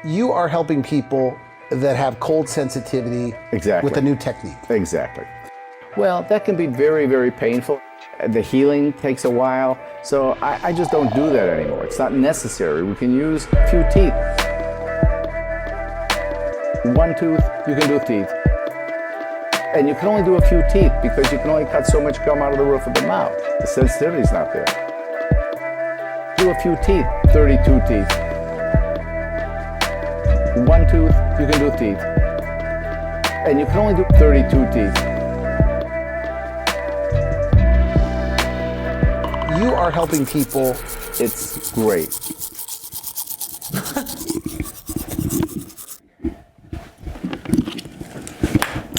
You are helping people that have cold sensitivity with a new technique. Exactly. Well, that can be very, very painful. The healing takes a while, so I just don't do that anymore. It's not necessary. We can use a few teeth. One tooth, you can do teeth. And you can only do a few teeth because you can only cut so much gum out of the roof of the mouth. The sensitivity's not there. Do a few teeth, 32 teeth. One tooth, you can do teeth. And you can only do 32 teeth. You are helping people. It's great.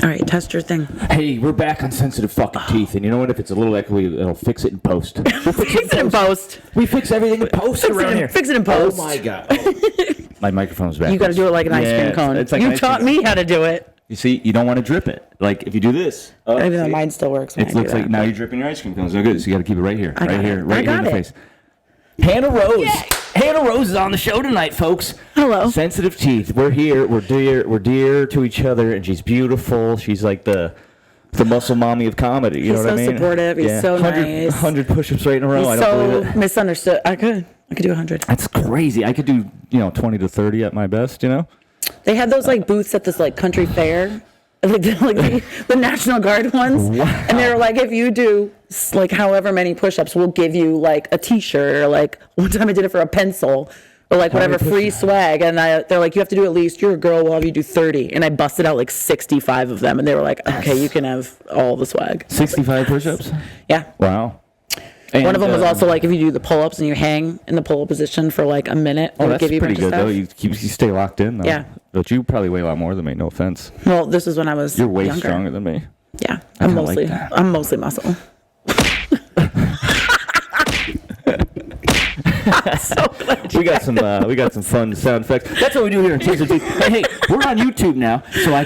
All right, test your thing. Hey, we're back on sensitive fucking teeth, and you know what? If it's a little echoey, it'll fix it in post. We'll fix it in post. We fix everything in post around here. Fix it in post. Oh my god. Oh. My microphone's back. You got to do it like an ice cream cone. It's like you taught me how to do it. You see, you don't want to drip it. Like if you do this. Even though mine still works. It looks like now you're dripping your ice cream cones. No good. So you got to keep it right here, right here in the face. Hannah Rose. Yay! Hannah Rose is on the show tonight, folks. Hello. Sensitive teeth. We're here. We're dear to each other, and she's beautiful. She's like the muscle mommy of comedy. You know what I mean? He's so supportive. He's so nice. 100 push-ups right in a row. He's I don't believe it. Misunderstood. I could do 100. That's crazy. I could do 20 to 30 at my best. They had those like booths at this like country fair. Like the National Guard ones. Wow. And they were like, if you do like however many push-ups, we'll give you like a t-shirt, or like one time I did it for a pencil, or like whatever free swag. And they're like, you have to do at least, you're a girl, we'll have you do 30. And I busted out like 65 of them. And they were like, okay, you can have all the swag. 65 push-ups? Yeah. Wow. And, one of them was also like if you do the pull-ups and you hang in the pull-up position for like a minute. Oh, that's pretty good though. You stay locked in though. Yeah. But you probably weigh a lot more than me. No offense. Well, this is when I was You're way younger. stronger than me. Yeah, I'm mostly muscle. So glad we got some fun sound effects. That's what we do here in Teaser Teeth. Hey, we're on YouTube now, so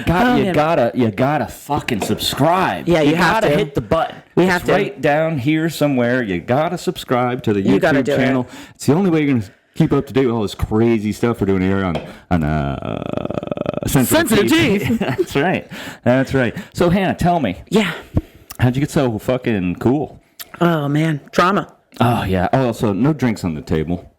you gotta fucking subscribe. Yeah, you have gotta to hit the button. Have to. Right down here somewhere. You gotta subscribe to the You gotta YouTube do channel. It's the only way you're gonna keep up to date with all this crazy stuff we're doing here on Sensitive Teeth. That's right. So Hannah, tell me. Yeah. How'd you get so fucking cool? Oh man, drama. Oh yeah. Oh, so no drinks on the table.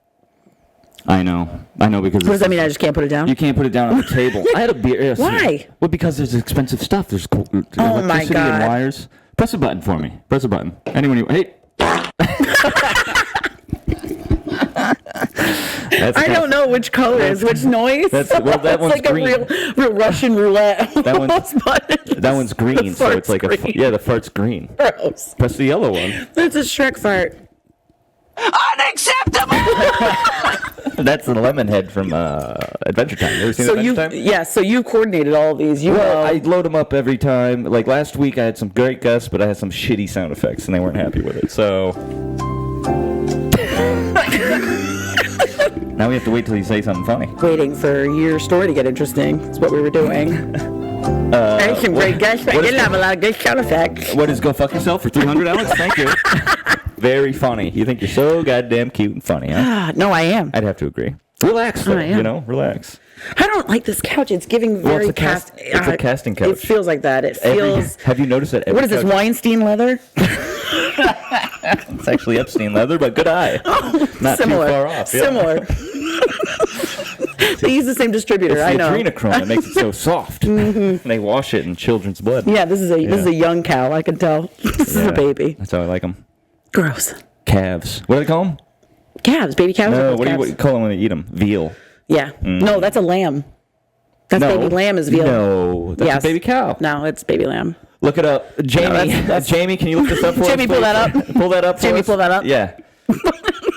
I know because. What does that mean? I just can't put it down? You can't put it down on the table. I had a beer. Why? Well, because there's expensive stuff. There's electricity my God. and wires. Press a button for me. Press a button. Anyone you hey. I don't know which color is which noise. That one's like green. a real Russian roulette. That one's green, so it's like green. the fart's green. Gross. Press the yellow one. That's a Shrek fart. Unacceptable! That's the lemon head from Adventure Time. You ever seen Adventure Time? Yeah, so you coordinated all of these. I load them up every time. Like last week, I had some great guests, but I had some shitty sound effects, and they weren't happy with it. So now we have to wait till you say something funny. Waiting for your story to get interesting. That's what we were doing. I had some great guests, but I didn't have a lot of good sound effects. What is Go Fuck Yourself for $300? Thank you. Very funny. You think you're so goddamn cute and funny, huh? No, I am. I'd have to agree. Relax, though. Relax. I don't like this couch. It's giving very it's a casting couch. It feels like that. It feels. Have you noticed that? What is this, Weinstein leather? It's actually Epstein leather, but good eye. Not similar. too far off. Yeah. Similar. They use the same distributor. It's I know. adrenochrome that makes it so soft. Mm-hmm. They wash it in children's blood. Yeah, this is a young cow. I can tell. This is a baby. That's how I like them. Gross. Calves. What do they call them? Calves. Baby cows. No, what do you call them when they eat them? Veal. Yeah. No, that's a lamb. That's baby lamb is veal. No, that's a baby cow. No, it's baby lamb. Look it up. Jamie, Jamie, can you look this up for us? Jamie, pull that up. Pull that up for Jamie, us? pull that up. Yeah.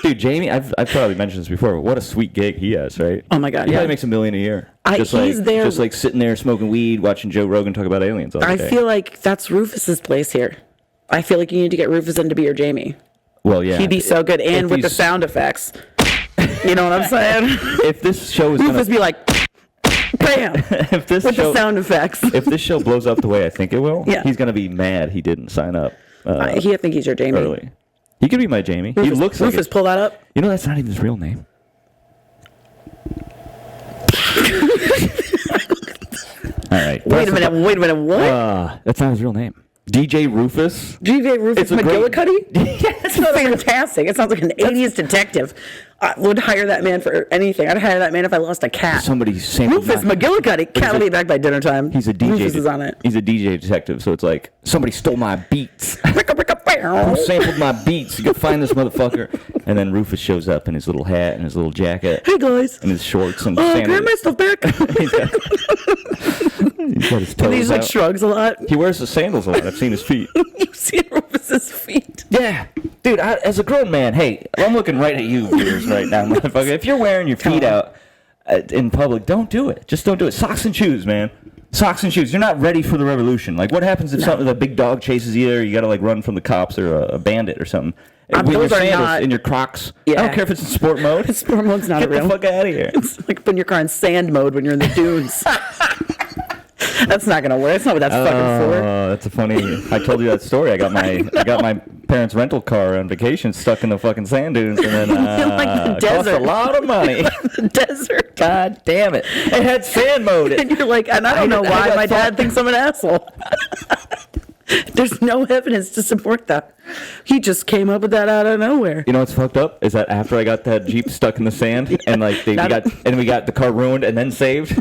Dude, Jamie, I've probably mentioned this before, but what a sweet gig he has, right? Oh my God, He probably makes $1 million a year. Just like sitting there smoking weed, watching Joe Rogan talk about aliens all day. I feel like that's Rufus's place here. I feel like you need to get Rufus in to be your Jamie. Well, yeah. He'd be so good, and with the sound effects. You know what I'm saying? If this show is Rufus be like, bam, if this with show, the sound effects. If this show blows up the way I think it will, yeah. He's going to be mad he didn't sign up. I think he's your Jamie. Early. He could be my Jamie. Rufus, he looks like Rufus, pull that up. You know, that's not even his real name. All right. Wait a minute. What? That's not his real name. DJ Rufus. DJ Rufus It's a great- McGillicuddy? Yeah, That's fantastic. It sounds like an 80s detective. I would hire that man for anything. I'd hire that man if I lost a cat. Somebody sampled Rufus my- McGillicuddy. Cat will be back by dinner time. He's a DJ. Rufus is on it. He's a DJ detective, so it's like somebody stole my beats. Who Who sampled my beats? You can find this motherfucker. And then Rufus shows up in his little hat and his little jacket Hey guys. and his shorts and Can I sandals. have my stuff back? He's got his And toes he's like out. shrugs a lot. He wears the sandals a lot. I've seen his feet. You've seen Rufus's feet. Yeah. Dude, as a grown man, hey, I'm looking right at you, viewers, right now, motherfucker. If you're wearing your feet out in public, don't do it. Just don't do it. Socks and shoes, man. Socks and shoes. You're not ready for the revolution. Like, what happens if something, a big dog chases you, or you got to, like, run from the cops or a bandit or something? With your those are sandals not- and your Crocs. Yeah. I don't care if it's in sport mode. Sport mode's not Get real. the fuck out of here. It's like putting your car in sand mode when you're in the dunes. That's not gonna work. That's not what that's fucking for. Oh, that's a funny. I told you that story. I got my parents' rental car on vacation, stuck in the fucking sand dunes, and then Like the it cost a desert. lot of money. The desert. God damn it! It had sand mode. And you're like, and I don't know why my dad thinks I'm an asshole. There's no evidence to support that. He just came up with that out of nowhere. You know what's fucked up is that after I got that Jeep stuck in the sand, and like we got the car ruined and then saved.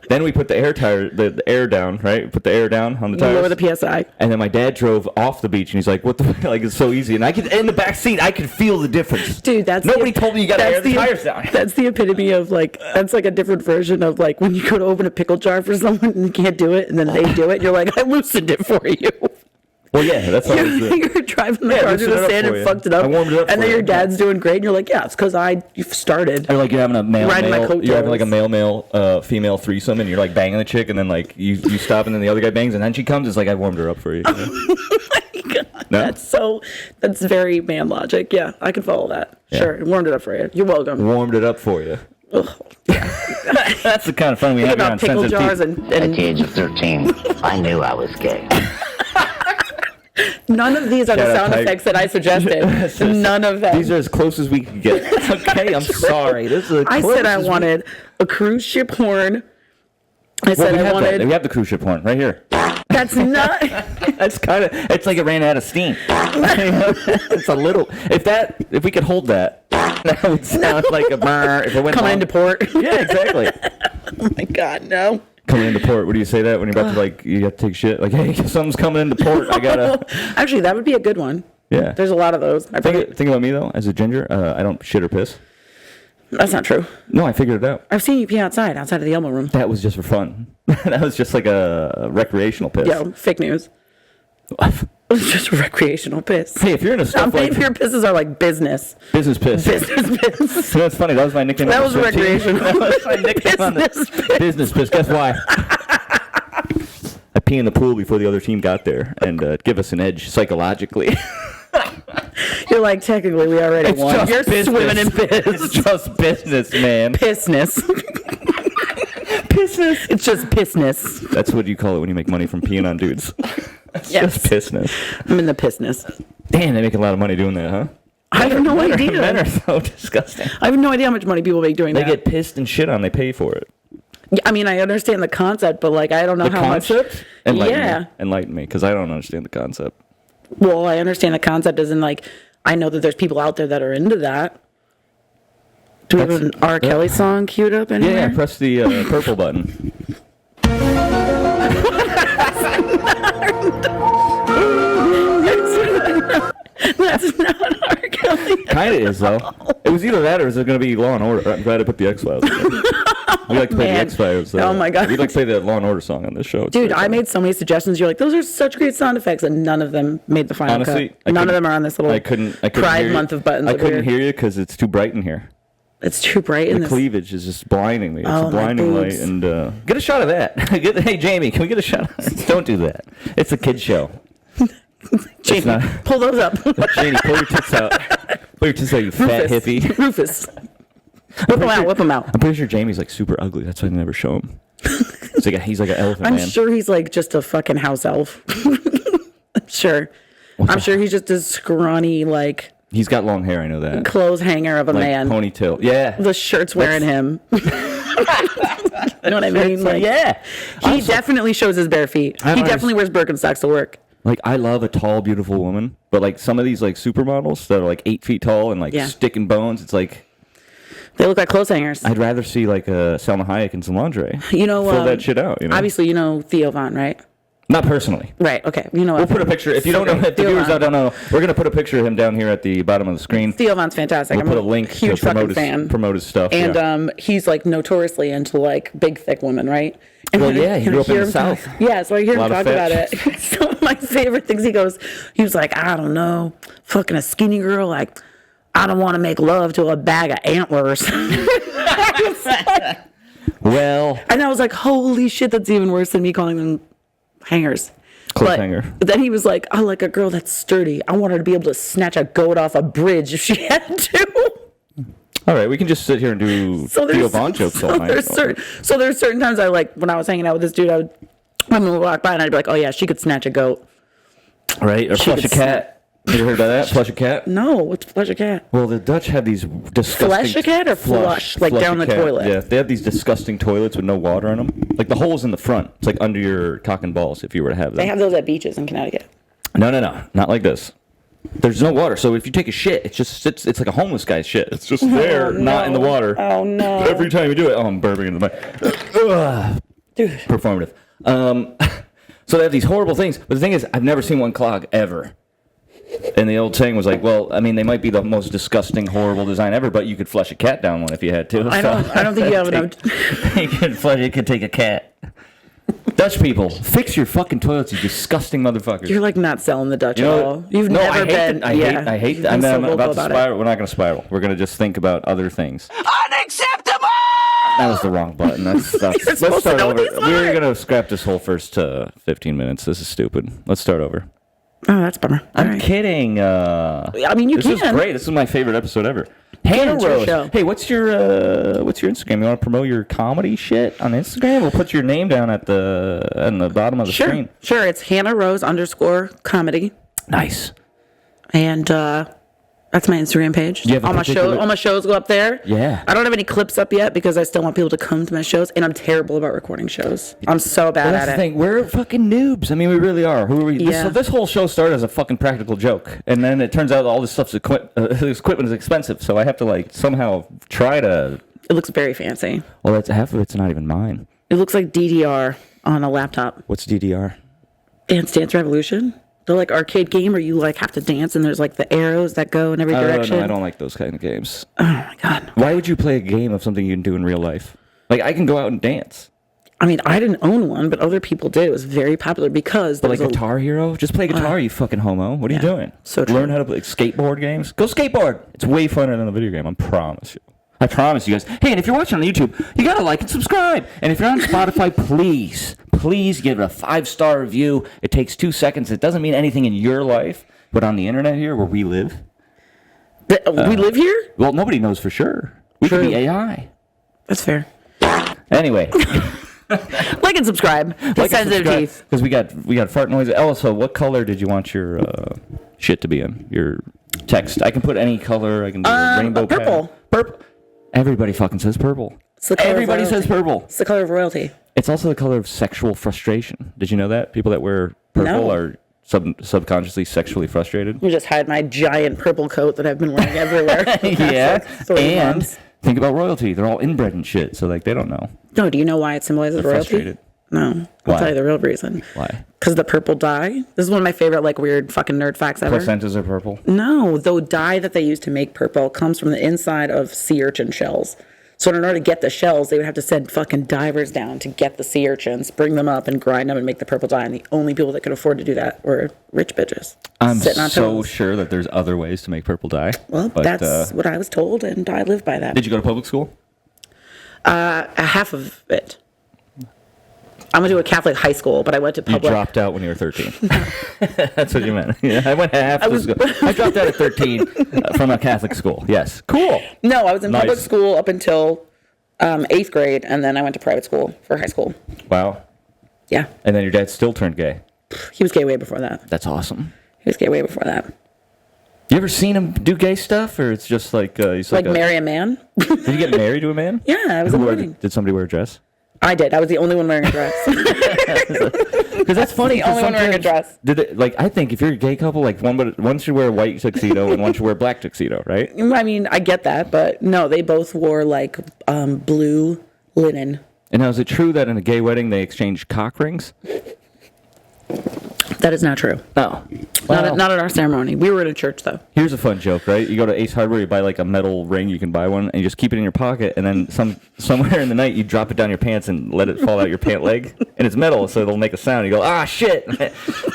Then we put the air down, right? Put the air down on the tires. Lower the PSI. And then my dad drove off the beach, and he's like, "What the like? It's so easy." And I could in the back seat, I could feel the difference. Dude, that's nobody told me you got to air the tires down. That's the epitome of like, that's like a different version of like when you go to open a pickle jar for someone and you can't do it, and then they do it, and you're like, I loosened it for you. Well, yeah, that's how You're driving the car through loosened it the up sand for and you. fucked it up. I warmed it up and for then you. your dad's doing great, and you're like, yeah, it's because you've started. Or like you're having a Riding my coattails. you're having like a male female threesome, and you're like banging the chick, and then like you stop, and then the other guy bangs, and then she comes. It's like I warmed her up for you. No? That's very man logic. Yeah, I can follow that. Yeah. Sure, warmed it up for you. You're welcome. Warmed it up for you. Ugh. That's the kind of fun we have Think here on about pickle Sensitive jars Teeth. and At the age of 13, I knew I was gay. none of these are the Shout out sound Tiger. effects that I suggested. None of them. These are as close as we can get. Okay, I'm sorry. This is I said I wanted a cruise ship horn. I said I wanted. We have the cruise ship horn right here. That's not. That's kind of. It's like it ran out of steam. It's a little. If we could hold that, that would sound like a burr. If it went Coming long. into port. Yeah, exactly. Oh my God, no. Coming into port. What do you say that when you're about to like you have to take shit? Like, hey, something's coming into port. I gotta. Actually, that would be a good one. Yeah. There's a lot of those. Think about me though. As a ginger, I don't shit or piss. That's not true. No, I figured it out. I've seen you pee outside of the Elmo room. That was just for fun. That was just like a recreational piss. Yo, fake news. It's just a recreational piss. Hey, if you're in a I'm stuff like if your pisses are like business. business piss. Business piss. You know, it's funny. That was my nickname. That on was the swim team. recreational. That was my nickname on the Business piss. business piss. Guess why? I pee in the pool before the other team got there and give us an edge psychologically. You're like, technically, we already It's won. just You're business. swimming in piss. It's just business, man. Pissness. Pissness. It's just pissness. That's what you call it when you make money from peeing on dudes. It's Yes. just pissness. I'm in the pissness. Damn, they make a lot of money doing that, huh? I have no Men idea. are so disgusting. I have no idea how much money people make doing They that. get pissed and shit on. They pay for it. Yeah, I mean, I understand the concept, but like, I don't know The how concept? much. Enlighten me. Enlighten me, because I don't understand the concept. Well, I understand the concept as in like, I know that there's people out there that are into that. Do we have an R. Kelly song queued up anywhere? Yeah, press the purple button. That's not R. Kelly. Kind of is, though. It was either that or is it going to be Law and Order? I'm glad I put the X-Files in there. We like to play the Man. X-Files. Oh, my God. We like to play the Law and Order song on this show. It's Dude, very I funny. made so many suggestions. You're like, those are such great sound effects, and none of them made the final Honestly, cut. None of them are on this little I couldn't Pride hear you. Month of buttons. I over couldn't here. hear you because it's too bright in here. It's too bright in The this. cleavage is just blinding me. It's Oh, a my blinding light. boobs. And get a shot of that. Hey, Jamie, can we get a shot? Don't do that. It's a kid's show. Jamie, not- pull those up. Jamie, pull your tits out. Pull your tits out, you fat Rufus. hippie. Rufus. Whip them out, whip them out. I'm pretty sure Jamie's like super ugly. That's why they never show him. He's like an elephant I'm man. sure he's like just a fucking house elf. I'm sure. I'm sure he's just a scrawny, like, He's got long hair. I know that. clothes hanger of a Like man. ponytail. Yeah. The shirt's wearing him. You know what I mean? So, yeah. He definitely shows his bare feet. He definitely wears Birkenstocks to work. Like, I love a tall, beautiful woman, but like some of these like supermodels that are like 8 feet tall and like sticking bones, it's like they look like clothes hangers. I'd rather see like a Salma Hayek in some lingerie. You know, fill that shit out. You know? Obviously, you know Theo Von, right? Not personally. Right. Okay. You know, we'll put a picture. If you don't know, if the viewers don't know, we're gonna put a picture of him down here at the bottom of the screen. Theo Von's fantastic. We'll put a link huge to promote his stuff. And he's like notoriously into like big, thick women, right? And well, yeah, he grew up in the South. Yeah, so I hear him talk about it. Some of my favorite things he was like, I don't know, fucking a skinny girl, like, I don't want to make love to a bag of antlers. Well. And I was like, holy shit, that's even worse than me calling them hangers. Cliffhanger. But then he was like, I like a girl that's sturdy. I want her to be able to snatch a goat off a bridge if she had to. All right, we can just sit here and do Theo Von jokes all night. There's certain times I like, when I was hanging out with this dude, women would walk by and I'd be like, oh yeah, she could snatch a goat. Right, or flush a cat. You ever heard about that? Flush a cat? No, what's flush a cat? Well, the Dutch have these disgusting... Flush a cat or flush? Like down the toilet? Yeah, they have these disgusting toilets with no water in them. Like the hole's in the front. It's like under your cock and balls if you were to have them. They have those at beaches in Connecticut. No. Not like this. There's no water, so if you take a shit, it just sits. It's like a homeless guy's shit. It's just there, not in the water. Oh no! Every time you do it, I'm burping in the mic. Dude, performative. So they have these horrible things, but the thing is, I've never seen one clog ever. And the old saying was like, well, I mean, they might be the most disgusting, horrible design ever, but you could flush a cat down one if you had to. I don't think you have enough. You could take a cat. Dutch people, fix your fucking toilets, you disgusting motherfuckers. You're like not selling the Dutch at all. You've never been. I hate that. I'm about to spiral. We're not going to spiral. We're going to just think about other things. Unacceptable! That was the wrong button. Let's start over. We're going to scrap this whole first 15 minutes. This is stupid. Let's start over. Oh, that's a bummer. I'm kidding. I mean, this is great. This is my favorite episode ever. Hannah Rose. Hey, what's your Instagram? You want to promote your comedy shit on Instagram? We'll put your name down at the bottom of the screen. Sure. It's Hannah Rose _comedy. Nice. And that's my Instagram page. All my shows go up there. Yeah. I don't have any clips up yet because I still want people to come to my shows, and I'm terrible about recording shows. I'm so bad at it. That's the thing. We're fucking noobs. I mean, we really are. Who are we? Yeah. This whole show started as a fucking practical joke, and then it turns out all this stuff's this equipment is expensive, so I have to like somehow try to. It looks very fancy. Well, that's half of it's not even mine. It looks like DDR on a laptop. What's DDR? Dance Revolution. They're like arcade game where you like have to dance and there's like the arrows that go in every direction. No, I don't like those kind of games. Oh my god. Why would you play a game of something you can do in real life? Like I can go out and dance. I mean, I didn't own one, but other people did. It was very popular because but like Guitar Hero? Just play guitar, you fucking homo. What are you doing? So true. Learn how to play skateboard games. Go skateboard. It's way funner than a video game, I promise you. I promise you guys. Hey, and if you're watching on YouTube, you gotta like and subscribe. And if you're on Spotify, please give it a 5-star review. It takes 2 seconds. It doesn't mean anything in your life, but on the internet here where we live. We live here? Well, nobody knows for sure. We could be AI. That's fair. Anyway. Like and subscribe. Sensitive teeth. Because we got fart noises. Also, what color did you want your shit to be in? Your text. I can put any color. I can do a rainbow. Purple. Purple. Everybody fucking says purple. Everybody says purple. It's the color of royalty. It's also the color of sexual frustration. Did you know that? People that wear purple are subconsciously sexually frustrated. You just hide my giant purple coat that I've been wearing everywhere. Yeah. And think about royalty. They're all inbred and shit, so like they don't know. No, do you know why it symbolizes royalty? Frustrated. No. I'll tell you the real reason. Why? Because the purple dye. This is one of my favorite like weird fucking nerd facts ever. Placentas are purple? No, the dye that they use to make purple comes from the inside of sea urchin shells. So in order to get the shells, they would have to send fucking divers down to get the sea urchins, bring them up and grind them and make the purple dye. And the only people that could afford to do that were rich bitches. I'm so sure that there's other ways to make purple dye. Well, that's what I was told, and I live by that. Did you go to public school? Half of it. I went to a Catholic high school, but I went to public. You dropped out when you were 13. That's what you meant. Yeah, I went half to school. I dropped out at 13 from a Catholic school. Yes. Cool. No, I was in public school up until 8th grade, and then I went to private school for high school. Wow. Yeah. And then your dad still turned gay. He was gay way before that. That's awesome. He was gay way before that. You ever seen him do gay stuff, or it's just like he's like marry a man? Did you get married to a man? Yeah, I was a wedding. Did somebody wear a dress? I did. I was the only one wearing a dress. Because that's funny. The only one wearing a dress. I think if you're a gay couple, like one should wear a white tuxedo and one should wear a black tuxedo, right? I mean, I get that, but no, they both wore like blue linen. And now, is it true that in a gay wedding they exchange cock rings? That is not true. No. Not at our ceremony. We were in a church, though. Here's a fun joke, right? You go to Ace Hardware, you buy like a metal ring, you can buy one, and you just keep it in your pocket, and then somewhere in the night you drop it down your pants and let it fall out your pant leg, and it's metal, so it'll make a sound. You go, ah, shit,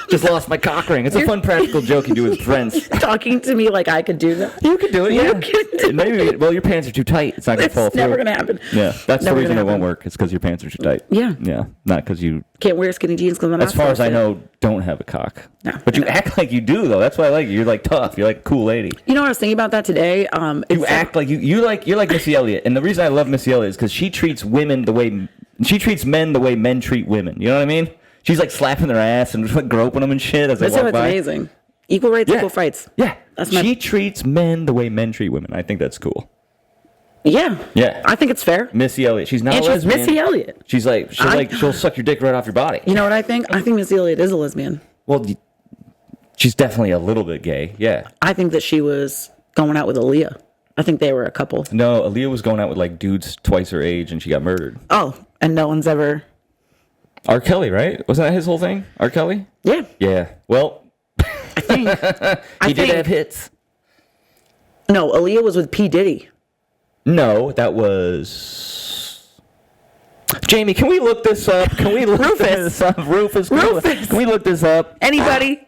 just lost my cock ring. It's a fun practical joke you do with friends. Talking to me like I could do that. You could do it, You yeah. can do Maybe, well, your pants are too tight. It's not going to fall through. It's never going to happen. Yeah, that's the Never reason gonna it won't happen. work. It's because your pants are too tight. Yeah. Yeah, not because you... Can't wear skinny jeans because I'm not As far as I fit. know, don't have a cock. No. But you act like you do, though. That's why I like you. You're like tough. You're like a cool lady. You know what I was thinking about that today? You act like you're like Missy Elliott, and the reason I love Missy Elliott is because she treats men the way men treat women. You know what I mean? She's like slapping their ass and like groping them and shit as they That's walk by. amazing. Equal rights, equal fights. Yeah, That's she treats men the way men treat women. I think that's cool. Yeah. Yeah. I think it's fair. Missy Elliott, she's not And a she's lesbian. Missy Elliott. She's like she'll suck your dick right off your body. You know what I think? I think Missy Elliott is a lesbian. Well, she's definitely a little bit gay. Yeah. I think that she was going out with Aaliyah. I think they were a couple. No, Aaliyah was going out with like dudes twice her age, and she got murdered. Oh, and no one's ever... R. Kelly, right? Wasn't that his whole thing? R. Kelly? Yeah. Yeah. Well, I think... he did have hits. No, Aaliyah was with P. Diddy. No, that was... Jamie, can we look this up? Can we look this up? Rufus. Can we look this up? Anybody?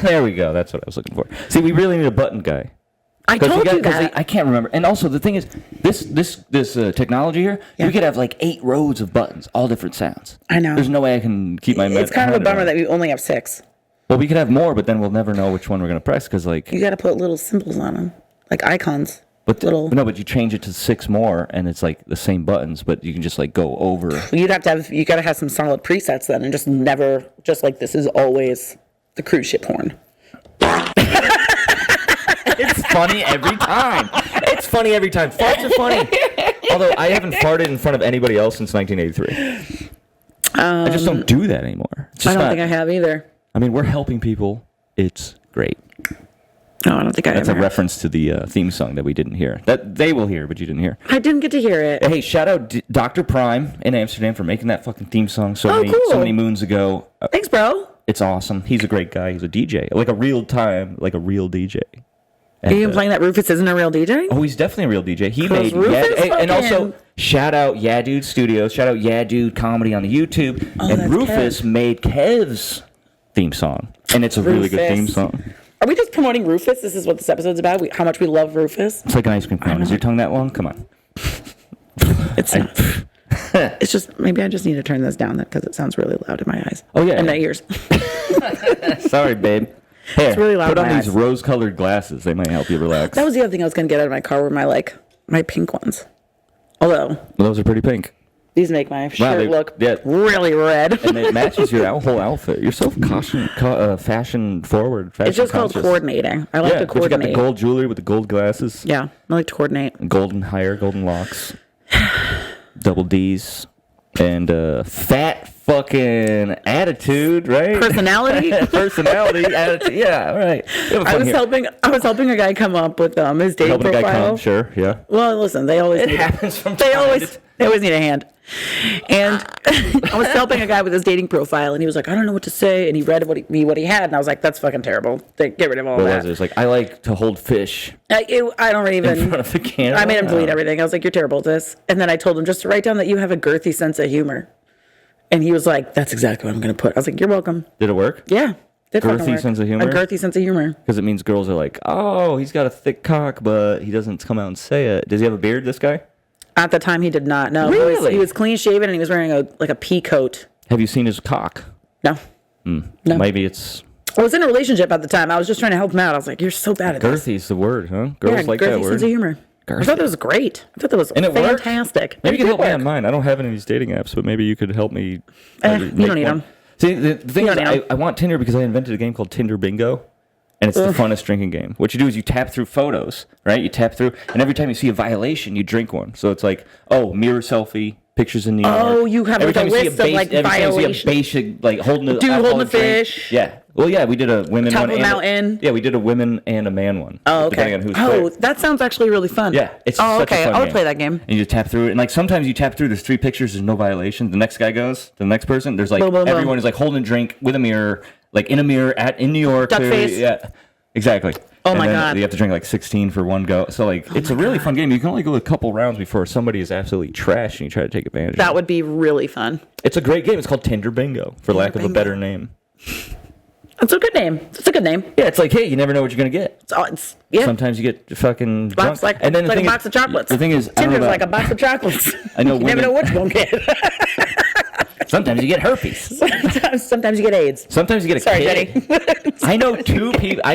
There we go. That's what I was looking for. See, we really need a button guy. I told you that. I can't remember. And also, the thing is, this technology here, Yeah. we could have like 8 rows of buttons, all different sounds. I know. There's no way I can keep my... It's kind of a bummer that we only have 6. Well, we could have more, but then we'll never know which one we're going to press, because like... You got to put little symbols on them, like icons. But little... No, but you change it to 6 more, and it's like the same buttons, but you can just like go over... You got to have some solid presets then, and just never, just like this is always the cruise ship horn. It's funny every time. It's funny every time. Farts are funny. Although I haven't farted in front of anybody else since 1983. I just don't do that anymore. It's just I don't think I have either. I mean, we're helping people. It's great. No, I don't think I That's ever a have. reference to the theme song that we didn't hear. That they will hear, but you didn't hear. I didn't get to hear it. Hey, shout out Dr. Prime in Amsterdam for making that fucking theme song so cool. many moons ago. Thanks, bro. It's awesome. He's a great guy. He's a DJ, like a real DJ. Are you playing that Rufus isn't a real DJ? Oh, he's definitely a real DJ. He 'Cause made Rufus and also fucking- shout out Yeah Dude Studios, shout out Yeah Dude Comedy on the YouTube, and that's Rufus made Kev's theme song, and it's a really good Rufus. theme song. Are we just promoting Rufus? This is what this episode's about? How much we love Rufus? It's like an ice cream cone. Is your tongue that long? Come on. It's not. It's just, maybe I just need to turn this down because it sounds really loud in my eyes. Oh, yeah. And my ears. Sorry, babe. Here, It's really loud put in on my these eyes. rose-colored glasses. They might help you relax. That was the other thing I was going to get out of my car were my pink ones. Although, Well, those are pretty pink. these make my shirt they- look yeah. really red. And it matches your whole outfit. You're so fashion forward. Fashion It's just called conscious. coordinating. I like Yeah, to but you got the coordinate. gold jewelry with the gold glasses. Yeah, I like to coordinate. Golden hair, golden locks, double D's, and fat fucking attitude, right? Personality. Personality, attitude. Yeah, right. I was helping a guy come up with his dating Helping a guy profile. come, sure, yeah. Well, listen, they always It need happens from they time always to- they always need a hand. And I was helping a guy with his dating profile, and he was like, I don't know what to say, and he read what he had, and I was like, that's fucking terrible. Get rid of all What that. was it? It's like, I like to hold fish I don't in even. front of the camera. I made him delete everything. I was like, you're terrible at this. And then I told him just to write down that you have a girthy sense of humor. And he was like, that's exactly what I'm going to put. I was like, you're welcome. Did it work? Yeah. Did fucking Girthy work. sense of humor? A girthy sense of humor. Because it means girls are like, oh, he's got a thick cock, but he doesn't come out and say it. Does he have a beard, this guy? At the time, he did not. No, Really? he was clean shaven, and he was wearing a pea coat. Have you seen his cock? No. No. Maybe it's... I was in a relationship at the time. I was just trying to help him out. I was like, you're so bad at this. Girthy's the word, huh? Girls like that girthy word. sense of humor. I thought that was great. I thought that was And it worked? fantastic. Maybe you It can help did me on work. mine. I don't have any of these dating apps, but maybe you could help me. You don't need them. See, the thing You is, don't need 'em. I want Tinder because I invented a game called Tinder Bingo, and it's the funnest drinking game. What you do is you tap through photos, right? You tap through, and every time you see a violation, you drink one. So it's like, oh, mirror selfie, pictures in New York. Oh, you have every like a time you see list of like every time you see a violations. basic like holding a Dude holding a alcoholic drink. fish. Yeah. Well, yeah, we did a women Top one. of a and mountain. Yeah, we did a women and a man one. Oh, okay. Depending on who's Oh, played. that sounds actually really fun. Yeah, it's oh, such okay. a fun I would game. play that game. And you just tap through it, and like sometimes you tap through. There's 3 pictures. There's no violation. The next guy goes to the next person. There's like Boom, boom, boom. everyone is like holding a drink with a mirror, like in a mirror in New York. Duck face. Yeah, exactly. Oh And my then God. You have to drink like 16 for one go. So like it's a really fun game. You can only go a couple rounds before somebody is absolutely trash and you try to take advantage. That of it. would be really fun. It's a great game. It's called Tinder Bingo, for lack of a Bingo. better name. It's a good name. It's a good name. Yeah, it's like, hey, you never know what you're gonna get. Yeah. Sometimes you get fucking Box drunk. like, and then the like thing a box of chocolates. The thing is, I don't know Tinder's about- like a box of chocolates. I know You never know women- which one get. Sometimes you get herpes. Sometimes you get AIDS. Sometimes you get a Sorry, kid. Jenny. I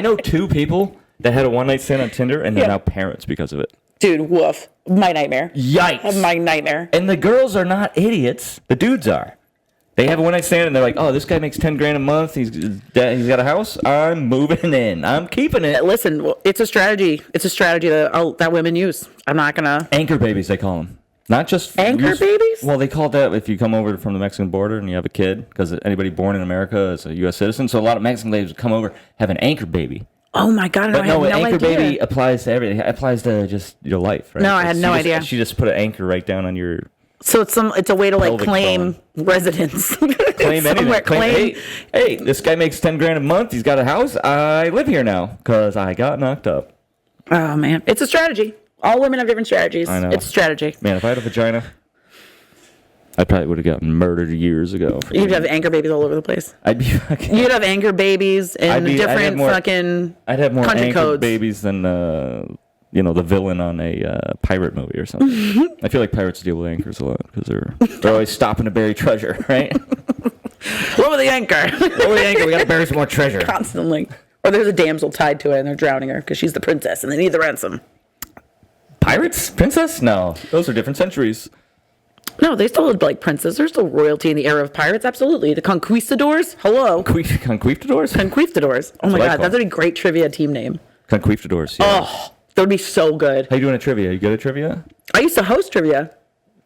know two people that had a one night stand on Tinder and they're Yeah. now parents because of it. Dude, woof. My nightmare. Yikes! My nightmare. And the girls are not idiots. The dudes are. They have a one night stand and they're like, "Oh, this guy makes $10,000 a month. He's got a house. I'm moving in. I'm keeping it." Listen, well, it's a strategy. It's a strategy that women use. I'm not gonna. Anchor babies, they call them. Not just Anchor babies? Well, they call that if you come over from the Mexican border and you have a kid, because anybody born in America is a U.S. citizen. So a lot of Mexican ladies come over, have an anchor baby. Oh my God! But I had no anchor idea. baby applies to everything. It applies to just your life, right? No, I had no idea. She just put an anchor right down on your So it's a way to like pelvic claim residence. claim anything. Somewhere, Claim, hey, this guy makes $10,000 a month. He's got a house. I live here now because I got knocked up. Oh man, it's a strategy. All women have different strategies. I know. It's a strategy. Man, if I had a vagina, I probably would have gotten murdered years ago. You'd have anchor babies all over the place. I'd be fucking. You'd have anchor babies in I'd have different more- fucking I'd have more country anchored codes. babies than the villain on a pirate movie or something. I feel like pirates deal with anchors a lot because they're always stopping to bury treasure, right? Lower the anchor. Lower the anchor. We got to bury some more treasure. Constantly. Or there's a damsel tied to it and they're drowning her because she's the princess and they need the ransom. Pirates, princess? No, those are different centuries. No, they still look like princes. There's still royalty in the era of pirates. Absolutely. The conquistadors. Hello. Conquistadors. Conquistadors. Oh my what I God, call that's a great trivia team name. Conquistadors. Yeah. Oh, that would be so good. How you doing at trivia? You good at trivia? I used to host trivia,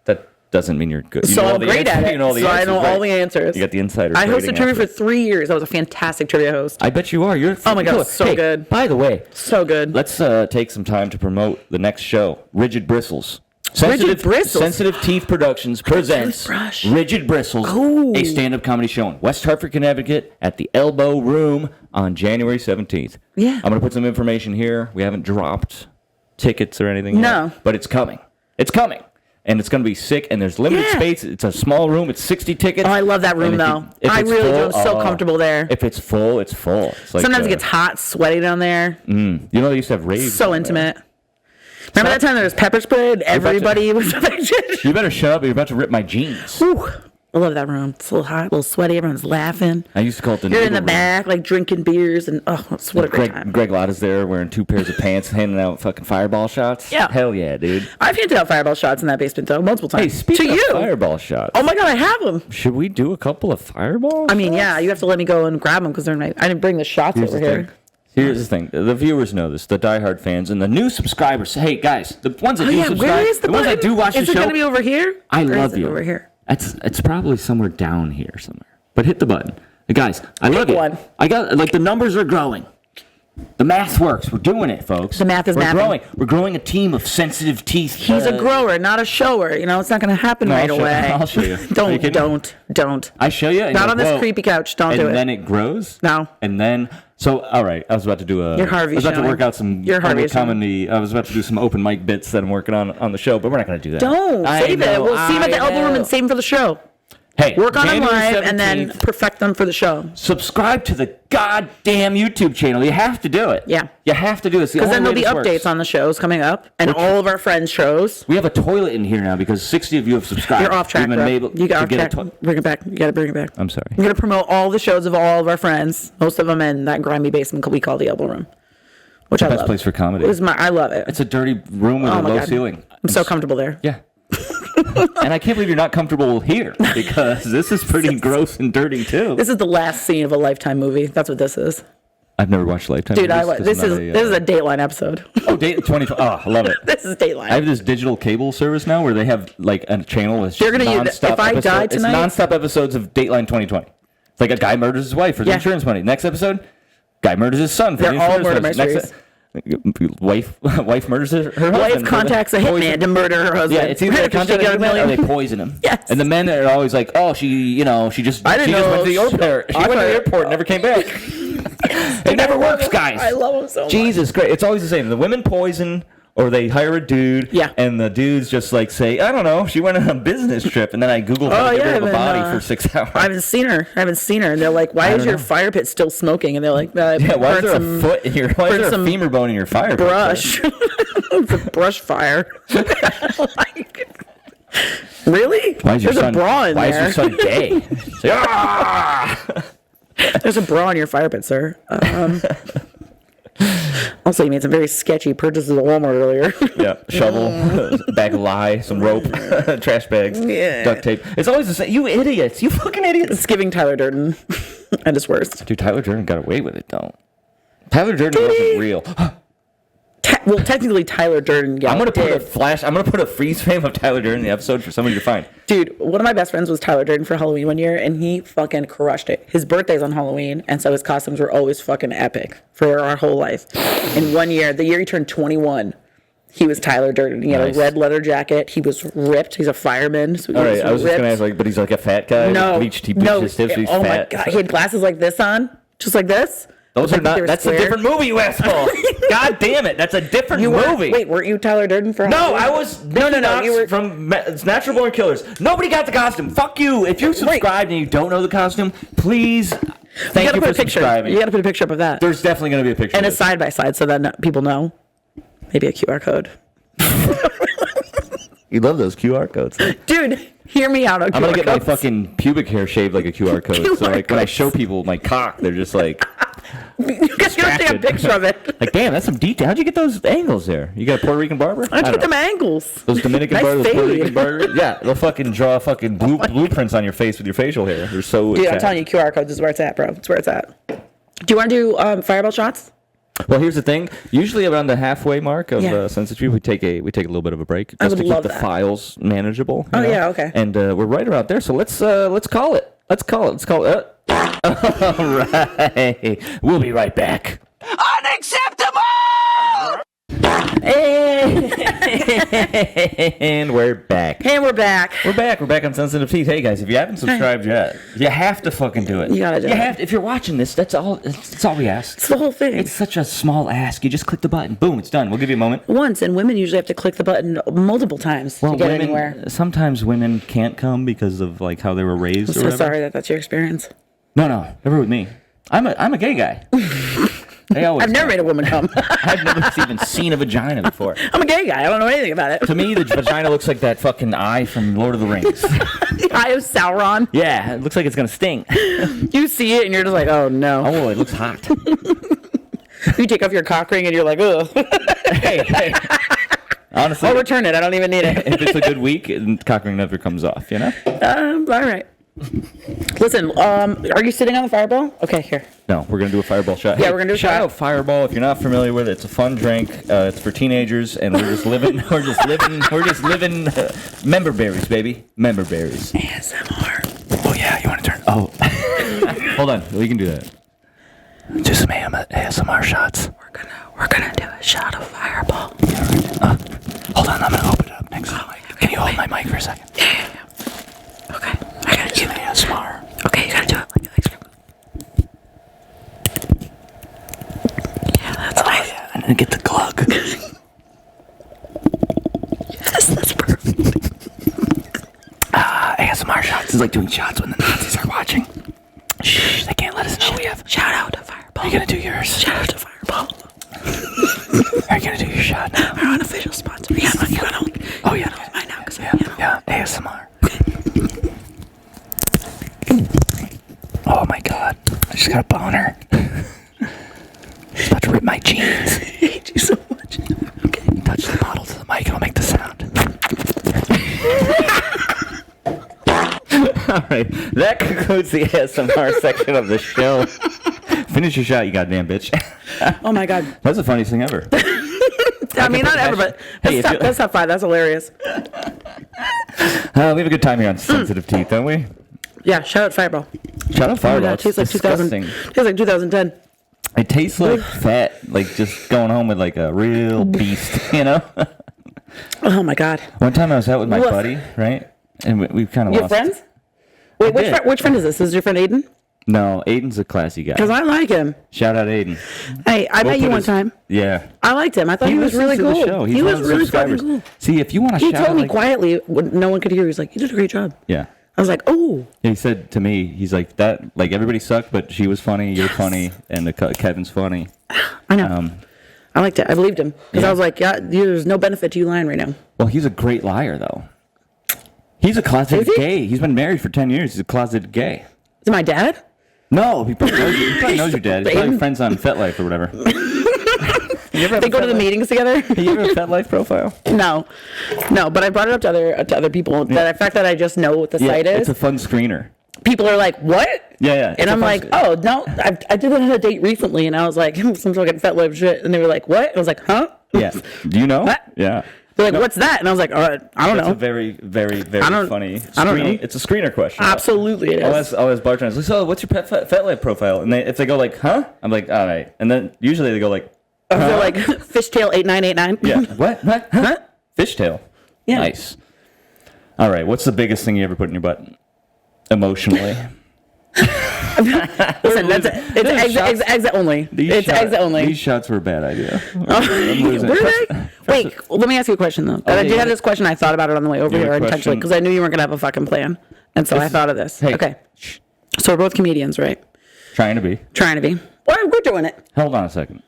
That doesn't mean you're good. You so know all I'm the great answers. at it. You know all the So I answers, know all right? the answers. You got the insider. I hosted trading trivia for after. 3 years. I was a fantastic trivia host. I bet you are. You're. Oh my God, cool. so Hey, good. By the way, So good. let's take some time to promote the next show, Rigid Bristles. Bristles? Sensitive Teeth Productions presents toothbrush. Rigid Bristles, Ooh. a stand-up comedy show in West Hartford, Connecticut, at the Elbow Room on January 17th. Yeah. I'm going to put some information here. We haven't dropped tickets or anything No. yet, but it's coming. It's coming. And it's going to be sick, and there's limited Yeah. space. It's a small room. It's 60 tickets. Oh, I love that room, And though. if I it's really do. full, I'm so comfortable there. If it's full, it's full. It's like, Sometimes it gets hot, sweaty down there. You know they used to have raves. So in there. intimate. Remember that time there was pepper spray and everybody was affected? You better shut up. You're about to rip my jeans. Whew. I love that room. It's a little hot, a little sweaty. Everyone's laughing. I used to call it the You're in noodle the room. back, like drinking beers, and oh, it's what a great time. Greg Lotta's there wearing 2 pairs of pants, handing out fucking fireball shots. Yeah. Hell yeah, dude. I've handed out fireball shots in that basement though, multiple Hey, times. speaking to of you. fireball shots, Oh my God, I have them. should we do a couple of fireball I mean, shots? yeah, you have to let me go and grab them because they're nice. I didn't bring the shots Here's over the here. thing. Here's the thing. The viewers know this. The diehard fans and the new subscribers. Hey, guys, the ones that Oh do yeah, subscribe, where is the ones that button? do watch Is the it show, gonna be over here? I Or love is it you. over here. It's probably somewhere down here somewhere. But hit the button. Hey, guys, I love you. one. I got like the numbers are growing. The math works. We're doing it, folks. The math is We're mapping. growing. We're growing a team of sensitive teeth. He's a grower, not a shower. You know, it's not going to happen No, right I'll show- away. I'll show you. Are you Don't. I show you. And Not you're on this whoa. creepy couch. Don't do And it. then it grows. No. And then all right. I was about to do a. You're Harvey I was about to showing. work out some You're Harvey showing. comedy. I was about to do some open mic bits that I'm working on the show, but we're not going to do that. Don't I save it. know, We'll see him at the I elbow room know. and save him for the show. Hey, Work on them January live and then 17th, perfect them for the show. subscribe to the goddamn YouTube channel. You have to do it. Yeah. You have to do it. Because then there'll be updates on the shows coming up and all of our friends' shows. We have a toilet in here now because 60 of you have subscribed. You're off track, We've been bro. able You got to off get a track. toilet. Bring it back. You got to bring it back. I'm sorry. I'm going to promote all the shows of all of our friends, most of them in that grimy basement we call the elbow room, which I Best love. place for comedy. I love it. It's a dirty room with Oh a my low God. ceiling. I'm so comfortable there. Yeah. And I can't believe you're not comfortable here because this is pretty gross and dirty too. This is the last scene of a Lifetime movie. That's what this is. I've never watched Lifetime. Dude, movies 'cause this I'm is not a Dateline episode. Oh, Date 20. Oh, I love it. This is Dateline. I have this digital cable service now where they have like a channel that's They're just gonna use nonstop If I Die It's Tonight? nonstop episodes of Dateline 2020. It's like a guy murders his wife for the Yeah. insurance money. Next episode, guy murders his son for They're the all insurance murder money. mysteries. Wife murders her husband. Wife contacts a hitman to murder her husband. Yeah, it's either they Because she contact got a a hitman or million. they poison him. Yes. And the men are always like, oh, she just I didn't she just know went to the airport. She went to the airport and never came back. It never works, guys. I love him so much. Jesus Christ. It's always the same. The women poison or they hire a dude. Yeah. And the dudes just like say, I don't know, she went on a business trip. And then I Googled how to get rid of a body for 6 hours. I haven't seen her. And they're like, why is your fire pit still smoking? And they're like, Yeah, why is there a foot in your, why is there a some femur bone in your fire pit? brush. It's a brush fire. Like, really? Why is your There's son, a bra in why there. is your son gay? Say, ah! There's a bra in your fire pit, sir. Also, you made some very sketchy purchases at Walmart earlier. Yeah, shovel, bag of lye, some rope, trash bags, Yeah. duct tape. It's always the same. You idiots. You fucking idiots. It's giving Tyler Durden at his worst. Dude, Tyler Durden got away with it, though. Tyler Durden wasn't real. Well, technically, Tyler Durden I'm gonna put did. I'm gonna put a freeze frame of Tyler Durden in the episode for somebody to find. Dude, one of my best friends was Tyler Durden for Halloween one year, and he fucking crushed it. His birthday's on Halloween, and so his costumes were always fucking epic for our whole life. And one year, the year he turned 21, he was Tyler Durden. He had Nice. a red leather jacket. He was ripped. He's a fireman. So he All was right, I was just ripped. gonna ask, like, but he's like a fat guy. No, He bleached no. his tips. So he's Oh fat. my god, he had glasses like this on, just like this. Those Like are not. they were That's square. a different movie, you asshole. God damn it, that's a different movie. Wait, weren't you Tyler Durden for No, Halloween? I was No. You were from Natural Born Killers. Nobody got the costume. Fuck you. If you subscribed and you don't know the costume, please thank you for subscribing. You got to put a picture up of that. There's definitely going to be a picture. And a of it. side by side so that people know. Maybe a QR code. You love those QR codes. Dude, hear me out on I'm gonna QR get my codes. fucking pubic hair shaved like a QR code. So QR like when I codes. show people my cock, they're just like, You guys gotta take a distracted. picture of it. like, damn, that's some detail. How'd you get those angles there? You got a Puerto Rican barber? Why'd you I get don't them know. angles? Those Dominican Nice barbers, those Puerto fade. Rican barbers. Yeah, they'll fucking draw fucking blueprints on your face with your facial hair. They're so. Dude, I'm exact. telling you, QR codes is where it's at, bro. It's where it's at. Do you want to do fireball shots? Well, here's the thing. Usually around the halfway mark of Yeah. Sensitive, we take a little bit of a break I just would to keep love the that. files manageable. you Oh, know? yeah, okay. And we're right around there, so let's call it. Let's call it. All right. We'll be right back. And we're back. And we're back. We're back. We're back on Sensitive Teeth. Hey guys, if you haven't subscribed yet, you have to fucking do it. You gotta do You it. have to, if you're watching this, that's all we ask. It's the whole thing. It's such a small ask. You just click the button. Boom, it's done. We'll give you a moment. Once, and women usually have to click the button multiple times to get anywhere. Sometimes women can't come because of like how they were raised. I'm or so whatever. sorry that that's your experience. No, never with me. I'm a gay guy. They always I've never made a woman come. I've never even seen a vagina before. I'm a gay guy. I don't know anything about it. To me, the vagina looks like that fucking eye from Lord of the Rings. The Eye of Sauron. Yeah, it looks like it's gonna sting. You see it and you're just like, oh no. Oh, it looks hot. You take off your cock ring and you're like, ugh. Hey. Honestly, I'll return it. I don't even need it. if it's a good week, cock ring never comes off. You know? All right. Listen, are you sitting on the fireball? Okay, here. No, we're gonna do a fireball shot. Yeah, Hey, we're gonna do a shout shot. out Fireball. If you're not familiar with it, it's a fun drink. It's for teenagers, and we're just living. We're just living. Member berries, baby. Member berries. ASMR. Oh yeah, you want to turn? Oh, hold on. We can do that. Do some ASMR shots. We're gonna do a shot of fireball. Hold on, I'm gonna open it up next to the mic. Can you hold my mic for a second? Yeah. Okay. I gotta do it. ASMR. Okay, you gotta do it. Yeah, that's nice. Yeah, and then get the glug. Yes, that's perfect. ASMR shots. It's like doing shots when the Nazis are watching. Shh, they can't let us know we have. Shout out to fireball. Are you gonna do yours? Shout out to fireball. Are you gonna do your shot now? Our unofficial sponsor. Yeah, no, you gotta. Oh yeah, Mine now, cause yeah, ASMR. Oh my god, I just got a boner. It's about to rip my jeans. I hate you so much. Okay. Touch the bottle to the mic, it'll make the sound. All right, that concludes the ASMR section of the show. Finish your shot, you goddamn bitch. Oh my God. That's the funniest thing ever. I mean, not ever, but that's top 5. That's hilarious. We have a good time here on Sensitive Teeth, don't we? Yeah, shout out Fireball. Shout out Fireball. It tastes like disgusting. Tastes like 2010. It tastes like fat, like just going home with like a real beast, you know? Oh my God. One time I was out with my buddy, right? And we kind of You lost. have friends? Wait, which friend is this? Is this your friend Aiden? No, Aiden's a classy guy. Because I like him. Shout out Aiden. Hey, I met you one time. Yeah. I liked him. I thought he was really listens to the cool. show. He was really fucking cool. See, if you want to He shout told me like, quietly when no one could hear. He was like, "You did a great job." Yeah. I was like, "Oh." He said to me, he's like, that, like, everybody sucked, but she was funny, you're funny, and Kevin's funny. I know. I liked it. I believed him. Because I was like, yeah, there's no benefit to you lying right now. Well, he's a great liar, though. He's a closeted gay. He's been married for 10 years. He's a closeted gay. Is it my dad? No, he probably knows you. He probably knows your dad. He's probably friends on FetLife or whatever. They go to the meetings together? You ever have a FetLife profile? No, but I brought it up to other people. That the fact that I just know what the site is. It's a fun screener. People are like, "What?" Yeah. And I'm like, "Oh no, I did that on a date recently," and I was like, "Some fucking FetLife shit," and they were like, "What?" And I was like, "Huh?" Yeah. Do you know? What? Yeah. They're like, "What's that?" And I was like, "All right, I don't know." It's a very, very, very funny. I don't know. It's a screener question. Absolutely, it is. I'll ask bartenders, like, so what's your FetLife profile? And if they go like, huh? I'm like, all right. And then usually they go like, They're like fishtail 8989. yeah. What? Huh? Fishtail. Yeah. Nice. All right. What's the biggest thing you ever put in your butt? Emotionally. Listen, that's it. It's exit only. Exit only. These shots were a bad idea. Were they? Wait, let me ask you a question though. I did have this question. I thought about it on the way over here intentionally because I knew you weren't gonna have a fucking plan, and so I thought of this. Hey. Okay, so we're both comedians, right? Trying to be. Well, we're doing it. Hold on a second.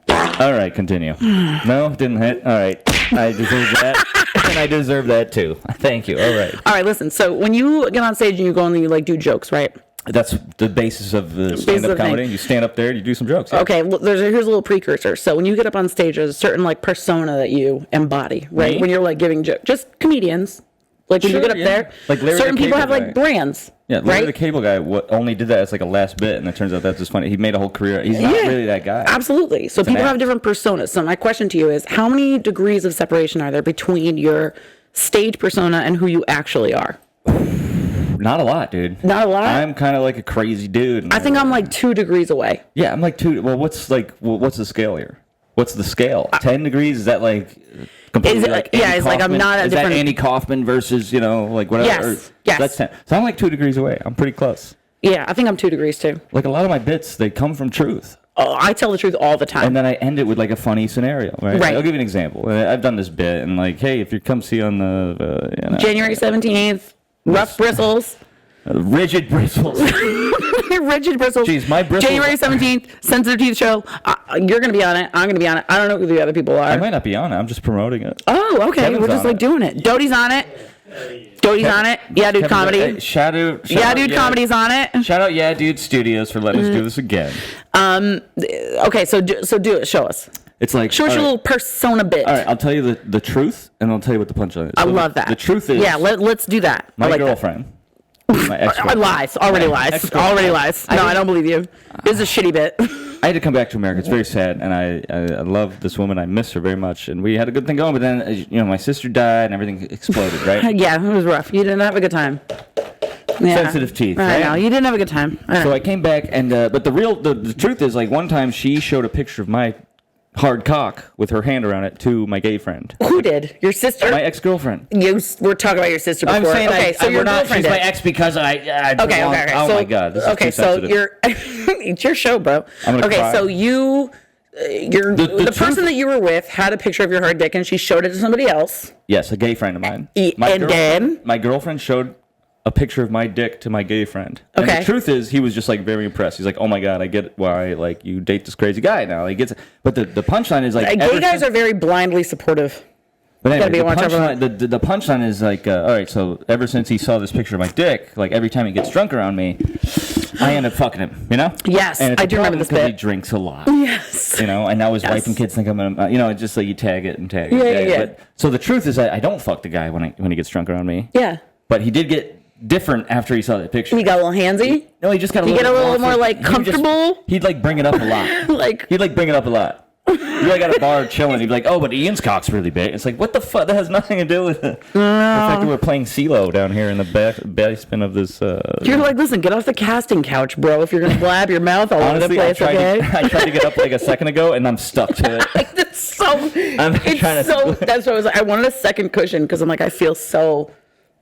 All right, continue. No, didn't hit. All right, I deserve that, and I deserve that too. Thank you. All right. All right, listen. So when you get on stage and you go and you like do jokes, right? That's the basis of the stand-up comedy. You stand up there, you do some jokes. Yeah. Okay, well, here's a little precursor. So when you get up on stage, there's a certain like persona that you embody, right? Me? When you're like giving jokes, just comedians. Like when you get up there, like Larry certain the people Cable have Guy. like brands. Yeah, Larry right? the Cable Guy only did that as like a last bit, and it turns out that's just funny. He made a whole career. He's not really that guy. Absolutely. So people have different personas. So my question to you is, how many degrees of separation are there between your stage persona and who you actually are? Not a lot, dude. Not a lot? I'm kind of like a crazy dude. I think I'm like 2 degrees away. Yeah, I'm like 2. Well, what's the scale here? What's the scale? 10 degrees? Is that like completely like Andy it's like I'm Kaufman? not a Is different... that Andy Kaufman versus, like whatever? Yes, yes. That's 10. So I'm like 2 degrees away. I'm pretty close. Yeah, I think I'm 2 degrees too. Like a lot of my bits, they come from truth. Oh, I tell the truth all the time. And then I end it with like a funny scenario, right? Right. I'll give you an example. I've done this bit, and like, hey, if you come see on the January 17th, rough bristles. Rigid bristles. Rigid bristles. Jeez, my bristles. January 17th, Sensitive Teeth Show. You're going to be on it. I'm going to be on it. I don't know who the other people are. I might not be on it. I'm just promoting it. Oh, okay. Kevin's We're just like doing it. Doty's on it. Doty's on it. Yeah, dude, comedy. Shout out, comedy's on it. Shout out, Yeah, Dude Studios for letting us do this again. Okay, so do it. Show us. It's like show us your little persona bit. All right, I'll tell you the truth, and I'll tell you what the punchline is. I love that. The truth is, let's do that. My I like girlfriend. That. My ex-girlfriend. Lies. Already lies. Already lies. No, I don't believe you. This is a shitty bit. I had to come back to America. It's very sad, and I love this woman. I miss her very much, and we had a good thing going. But then, my sister died, and everything exploded. Right? Yeah, it was rough. You didn't have a good time. Yeah. Sensitive teeth. I right? know. You didn't have a good time. So I came back, and but the truth is, like one time she showed a picture of my hard cock with her hand around it to my gay friend. Who did? Your sister? My ex-girlfriend. We're talking about your sister before. I'm saying okay, so your girlfriend she's my ex because I okay. Oh so, my god, this is too sensitive. It's your show, bro. I'm gonna cry. So the person that you were with had a picture of your hard dick and she showed it to somebody else. Yes, a gay friend of mine. My girlfriend showed a picture of my dick to my gay friend. And the truth is, he was just like very impressed. He's like, "Oh my god, I get why like you date this crazy guy now." He gets it. But the punchline is like gay guys are very blindly supportive. But anyway, the punchline is like, all right, so ever since he saw this picture of my dick, like every time he gets drunk around me, I end up fucking him, Yes, and I do remember this bit. He drinks a lot. Yes. And now his wife and kids think I'm gonna, it's just like you tag it and tag it. Yeah. But, so the truth is, I don't fuck the guy when he gets drunk around me. Yeah. But he did get different after he saw that picture. He got a little handsy. No, he just got a He little. get a little bit more like comfortable. He'd like bring it up a lot. Like He'd like bring it up a lot. You're like at a bar chilling. He'd be like, "Oh, but Ian's cock's really big." It's like, what the fuck? That has nothing to do with it. The fact that we're playing CeeLo down here in the basement of this. you're like, listen, get off the casting couch, bro. If you're gonna blab your mouth all over the Honestly, place, okay? I tried to get up like a second ago, and I'm stuck to it. It's so. I'm trying to- That's what I was like. I wanted a second cushion because I'm like, I feel so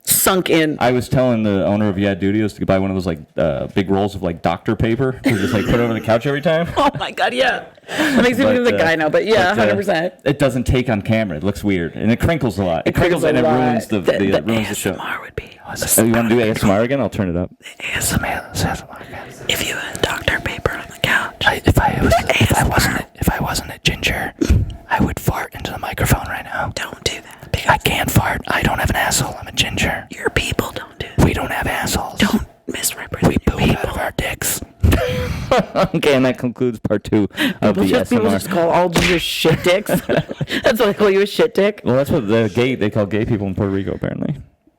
sunk in. I was telling the owner of Yad Studios to buy one of those like big rolls of like doctor paper to just like put it over the couch every time. Oh my god, yeah. That makes me think of the guy now, but yeah, 100%. It doesn't take on camera. It looks weird and it crinkles a lot. It crinkles a and lot. it ruins the The ruins the show. ASMR would be. Oh, you want to do ASMR again? I'll turn it up. ASMR again. If you had Dr. Paper on the couch. If I wasn't a ginger, I would fart into the microphone right now. Don't do that. I can't fart. I don't have an asshole. I'm a ginger. Your people don't do that. We don't have assholes. Don't misrepresent We poop out of our dicks. Okay, and that concludes part 2 of the People just SMR. call all gingers shit dicks. That's what they call you, a shit dick. Well, that's what they call gay people in Puerto Rico, apparently.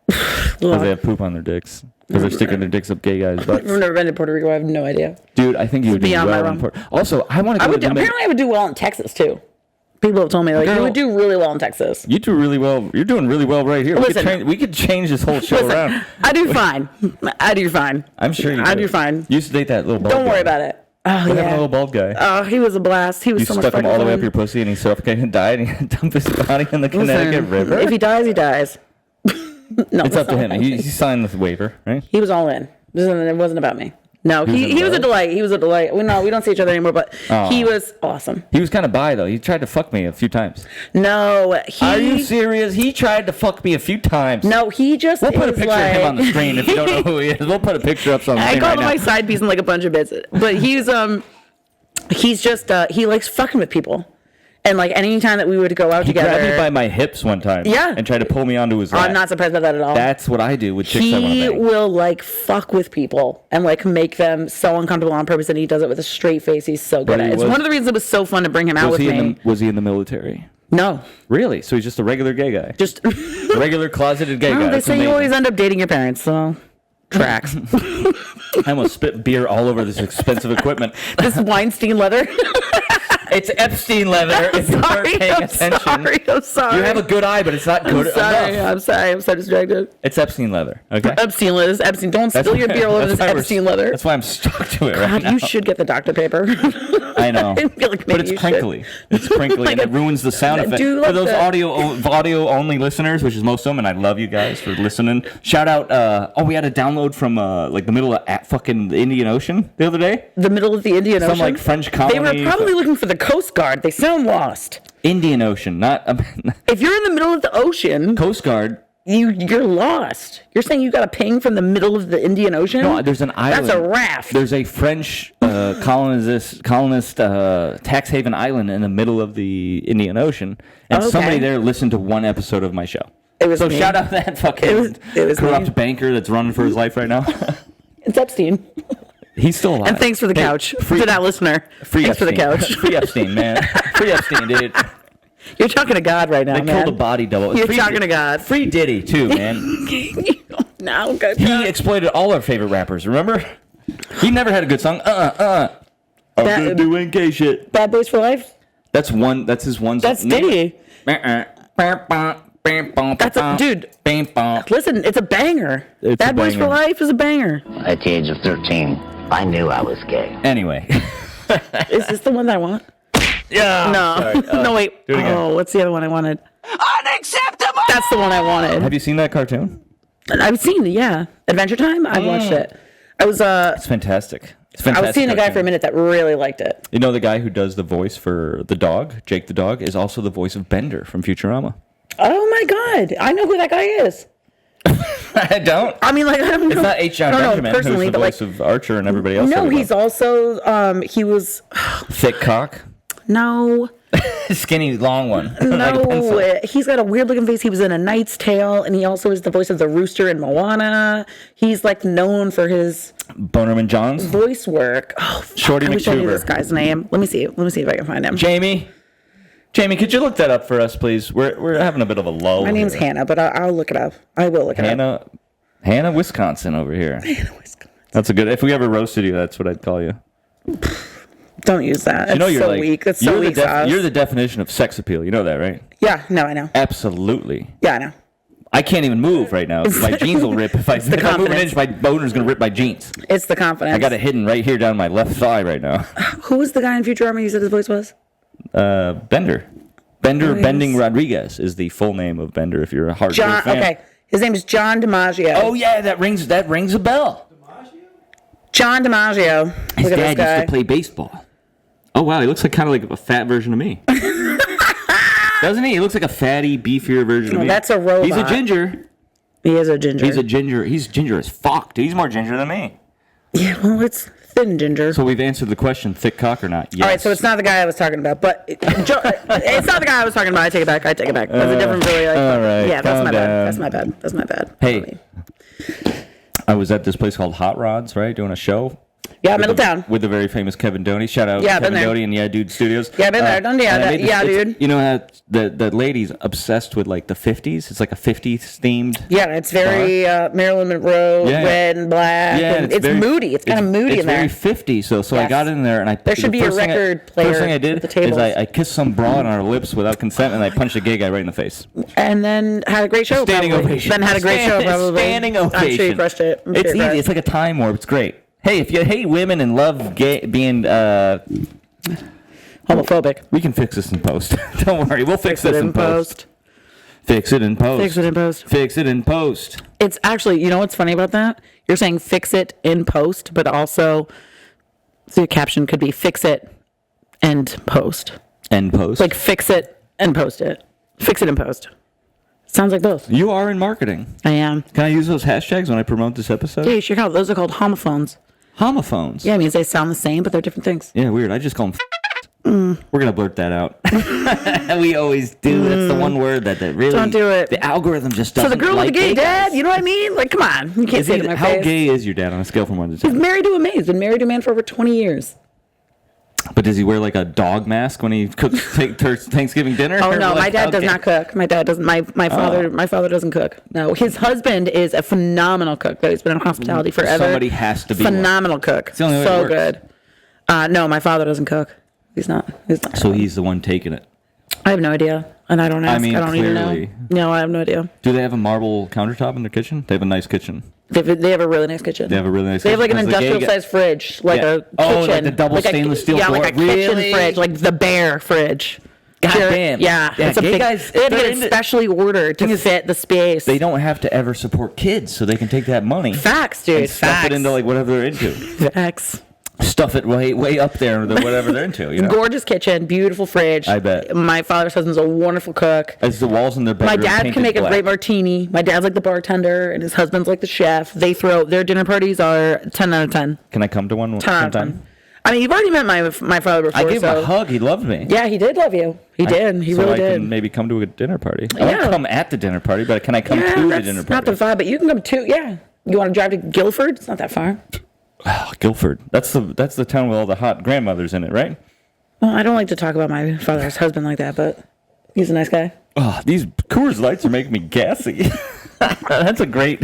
Because they have poop on their dicks. Because they're sticking their dicks up gay guys' butts. I've never been to Puerto Rico. I have no idea. Dude, I think you would do beyond my well realm. in Puerto. Also, I want to go to Apparently, I would do well in Texas too. People have told me like you Girl. would do really well in Texas. You do really well. You're doing really well right here. Listen. We could change this whole show Listen, around. I do fine. I do fine. I'm sure you I do. do fine. You used to date that little bald Don't guy. worry about it. Oh What happened to the yeah. little bald guy? Oh, he was a blast. He was You so much stuck him fucking all the way fun. up your pussy and he suffocated and died and you dumped his body in the Connecticut River? If he dies, he dies. No, It's that's up to not him. what I He think. signed the waiver, right? He was all in. It wasn't about me. No, he was a delight. He was a delight. We don't see each other anymore, but he was awesome. He was kind of bi, though. He tried to fuck me a few times. No, Are you serious? He tried to fuck me a few times. No, he just. We'll put a is picture of him on the like- screen if you don't know who he is. We'll put a picture up on the I screen call right him now. my side piece in like a bunch of bits, but he's just he likes fucking with people, and like anytime that we would go out He together, grabbed me by my hips one time. Yeah. And tried to pull me onto his lap. I'm not surprised by that at all. That's what I do with chicks I want He to bang. will like fuck with people and like make them so uncomfortable on purpose, and he does it with a straight face. He's so good But at he it. It's was- one of the reasons it was so fun to bring him out with me. Was he in the military? No, Really? So he's just a regular gay guy? just A regular closeted gay guy. they That's say you amazing. always end up dating your parents, so tracks. I almost spit beer all over this expensive equipment. This Weinstein leather. It's Epstein leather. If you weren't Sorry, paying I'm attention. sorry. I'm sorry. You have a good eye, but it's not good Sorry, enough. I'm sorry. I'm so distracted. It's Epstein leather. Okay. Epstein leather. This Epstein. Don't spill your beer all over this that's why we're- Epstein leather. That's why I'm stuck to it right God, now. you should get the Dr. Paper. I know. I feel like But maybe it's you should. crinkly. It's crinkly, and it ruins the sound I effect. do For love those that. audio only listeners, which is most of them, and I love you guys for listening. Shout out! We had a download from like the middle of fucking the Indian Ocean the other day. The middle of the Indian Ocean. Some like French They colony. were probably looking for the Coast Guard. They sound lost. Indian Ocean, not If you're in the middle of the ocean, Coast Guard. you're lost. You're saying you got a ping from the middle of the Indian Ocean? No, there's an island. That's a raft. There's a French colonist tax haven island in the middle of the Indian Ocean, and Okay. somebody there listened to one episode of my show. It was So me. shout out that fucking It was corrupt me. banker that's running for his life right now. It's Epstein. He's still alive. And thanks for the Hey, couch. free- To that listener. Free Thanks for the Epstein. couch. Free Epstein, man. Free Epstein, dude. You're talking to God right now, They man. killed a body double. You're Free- talking to God. Free Diddy too, man. No, good. He exploited all our favorite rappers. Remember? He never had a good song. I'm That- doing gay shit. Bad Boys for Life? That's one. That's his one. That's song. Diddy. That's dude. Listen, it's a banger. It's a Bad Boys for banger. Life is a banger. At the age of 13, I knew I was gay. Anyway. Is this the one that I want? Yeah. No. Sorry. No, wait. do it again. Oh, what's the other one I wanted? Unacceptable! That's the one I wanted. Have you seen that cartoon? I've seen it, yeah. Adventure Time? I've watched it. I was It's fantastic. It's fantastic. I was seeing a guy cartoon. for a minute that really liked it. You know the guy who does the voice for the dog, Jake the dog, is also the voice of Bender from Futurama. Oh my God. I know who that guy is. I don't. I mean, like, I don't know. It's not H. John I don't know Benjamin, who's personally, the but like, voice of Archer and everybody else. no, that we he's love. also, he was, Thick cock. no, Skinny, long one. Like a pencil. no, he's got a weird looking face. He was in A Knight's Tale, and he also is the voice of the rooster in Moana. He's like known for his Bonerman Johns. voice work. Oh, fuck, Shorty I wish I knew McTuber. this guy's name. Let me see if I can find him. Jamie, could you look that up for us, please? We're having a bit of a lull. My name's here. Hannah, but I'll look it up. I will look it up. Hannah. Hannah, Wisconsin over here. Hannah, Wisconsin. That's a good. If we ever roasted you, that's what I'd call you. Don't use that. You know, It's you're so like, weak. It's so weak. You're the definition of sex appeal. You know that, right? Yeah, no, I know. Absolutely. Yeah, I know. I can't even move right now. My jeans will rip. If I move an inch, my boner's going to rip my jeans. It's the confidence. I got it hidden right here down my left thigh right now. Who was the guy in Futurama you said his voice was? Bender. Bending Rodriguez is the full name of Bender if you're a hardcore fan. Okay. His name is John DiMaggio. Oh, yeah, that rings a bell. John DiMaggio. His Look at dad this guy. used to play baseball. Oh, wow, he looks like kind of like a fat version of me. Doesn't he? He looks like a fatty, beefier version of me. That's a robot. He's a ginger. He is a ginger. He's ginger as fuck, dude. He's more ginger than me. Yeah, well, it's thin ginger. So we've answered the question, thick cock or not. Yes. All right, so it's not the guy I was talking about, but it's not the guy I was talking about. I take it back. That's a different really. All right, yeah, that's calm my down. bad. That's my bad. Hey, I was at this place called Hot Rods, right, doing a show. Yeah, Middletown. With the very famous Kevin Doney. Shout out Kevin Doney and Yeah Dude Studios. Yeah, been there, done that. Yeah, dude. You know how the lady's obsessed with like the 50s? It's like a 50s themed. Yeah, it's very Marilyn Monroe, red and black. Yeah, and it's moody. It's kind of moody in there. It's very 50s. So I got in there and There should be a record player. First thing I at did the tables. is I kissed some broad on her lips without consent and I punched a gay guy right in the face. And then had a great show. Standing probably. ovation. Then had a great show probably. Standing ovation. I'm sure you crushed it. It's easy. It's like a time warp. It's great. Hey, if you hate women and love being homophobic, we can fix this in post. Don't worry, we'll fix this in post. Fix it in post. Fix it in post. Fix it in post. It's actually, you know what's funny about that? You're saying fix it in post, but also the caption could be fix it and post. End post. Like fix it and post it. Fix it and post. Sounds like both. You are in marketing. I am. Can I use those hashtags when I promote this episode? Yeah, you sure can. Those are called homophones. Homophones? Yeah, it means they sound the same, but they're different things. Yeah, weird. I just call them We're going to blurt that out. We always do. That's the one word that really... Don't do it. The algorithm just doesn't So the girl like with the gay guys. dad, you know what I mean? Like, come on. You can't say it in my How face. gay is your dad on a scale from 1 to 10? He's married to a man. He's been married to a man for over 20 years. But does he wear like a dog mask when he cooks Thanksgiving dinner? Oh no, my dad does not cook. My dad doesn't. My father doesn't cook. No, his husband is a phenomenal cook. Though he's been in hospitality forever. Somebody has to be phenomenal cook. It's the only way so it works. good. No, my father doesn't cook. He's not. So he's the one taking it. I have no idea, and I don't ask. I don't even know. No, I have no idea. Do they have a marble countertop in their kitchen? They have a nice kitchen. They have a really nice kitchen. They have a really nice. They have like an kitchen. industrial-sized fridge, like a kitchen. Oh, like the double stainless steel door. like a kitchen fridge, like the Bear fridge. God damn. Yeah, it's a gay big. guys, They had to get it specially ordered to fit the space. They don't have to ever support kids, so they can take that money. Facts, dude. And stuff it into like whatever they're into. Facts. Stuff it way up there, whatever they're into. You know? Gorgeous kitchen, beautiful fridge. I bet. My father's husband's a wonderful cook. As the walls in their bedroom. My dad can make a great martini. My dad's like the bartender, and his husband's like the chef. They throw their dinner parties are 10 out of 10. Can I come to one 10 out of sometime? 10. I mean, you've already met my father before. I gave him a hug. He loved me. Yeah, he did love you. He did. He really did. So I can maybe come to a dinner party. I won't come at the dinner party, but can I come to the dinner party? Not the vibe, but you can come to. Yeah, you want to drive to Guilford? It's not that far. Oh, Guilford. That's the town with all the hot grandmothers in it, right? Well, I don't like to talk about my father's husband like that, but he's a nice guy. Oh, these Coors Lights are making me gassy. That's a great.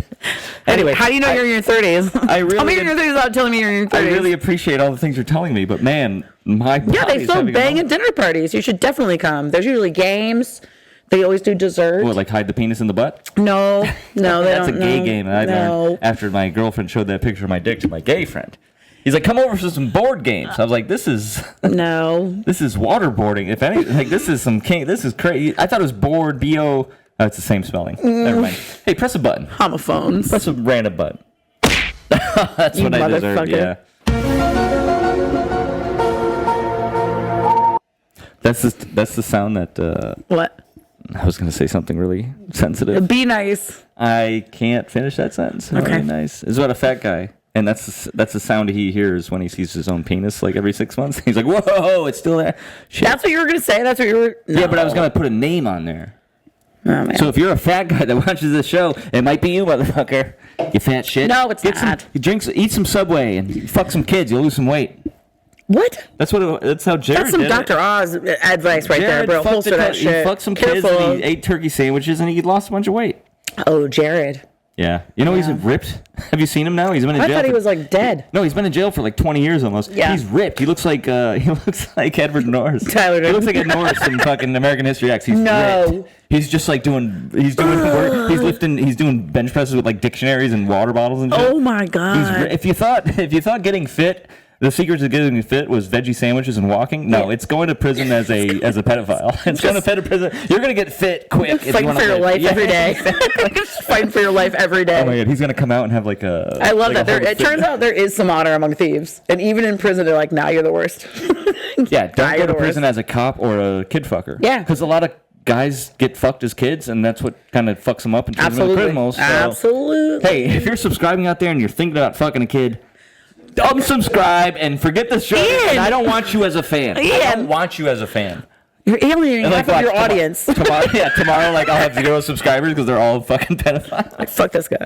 Anyway, how do you know you're in your 30s? Tell me you're in your 30s without telling me you're in your 30s. I really appreciate all the things you're telling me, but man, my yeah, they throw banging dinner parties. You should definitely come. There's usually games. They always do dessert. What, like hide the penis in the butt? No, they That's don't. a gay game. I No. learned after my girlfriend showed that picture of my dick to my gay friend. He's like, "Come over for some board games." I was like, "This is waterboarding. If any, like this is some king. This is crazy." I thought it was board bo. Oh, it's the same spelling. Never mind. Hey, press a button. Homophones. Press a random button. That's what I deserve. Yeah. That's the sound that. What? I was going to say something really sensitive. Be nice. I can't finish that sentence. Okay. Really nice. It's about a fat guy, and that's the sound he hears when he sees his own penis like every 6 months. He's like, "Whoa, it's still there." Shit. That's what you were going to say? That's what you were... No. Yeah, but I was going to put a name on there. Oh, man. So if you're a fat guy that watches this show, it might be you, motherfucker. You fat shit. No, it's not. Eat some Subway and fuck some kids. You'll lose some weight. What? That's how Jared That's some did Dr. Oz advice right Jared there, bro. Holster that shit. He fucked some Careful. kids and he ate turkey sandwiches and he lost a bunch of weight. Oh, Jared. Yeah. You know he's ripped? Have you seen him now? He's been in jail. I thought he was like dead. No, he's been in jail for like 20 years almost. Yeah. He's ripped. He looks like Edward Norris. Tyler He looks like Ed Norris in fucking American History X. He's ripped. He's just like doing work. He's doing bench presses with like dictionaries and water bottles and shit. Oh my God. If you thought getting fit, the secret to getting fit was veggie sandwiches and walking. No, it's going to prison as a pedophile. It's going to prison. You're going to get fit quick. Fighting for your life every day. Just fighting for your life every day. Oh my God, he's going to come out and have like a. I love like that. It turns out there is some honor among thieves, and even in prison, they're like, "Nah, you're the worst." Yeah, don't go to prison as a cop or a kid fucker. Yeah, because a lot of guys get fucked as kids, and that's what kind of fucks them up and turns them into criminals. So, absolutely. Hey, if you're subscribing out there and you're thinking about fucking a kid, unsubscribe and forget this show. And I don't want you as a fan. I don't want you as a fan. You're alienating half of your audience. Tomorrow, like I'll have 0 subscribers because they're all fucking pedophiles. Like, fuck this guy.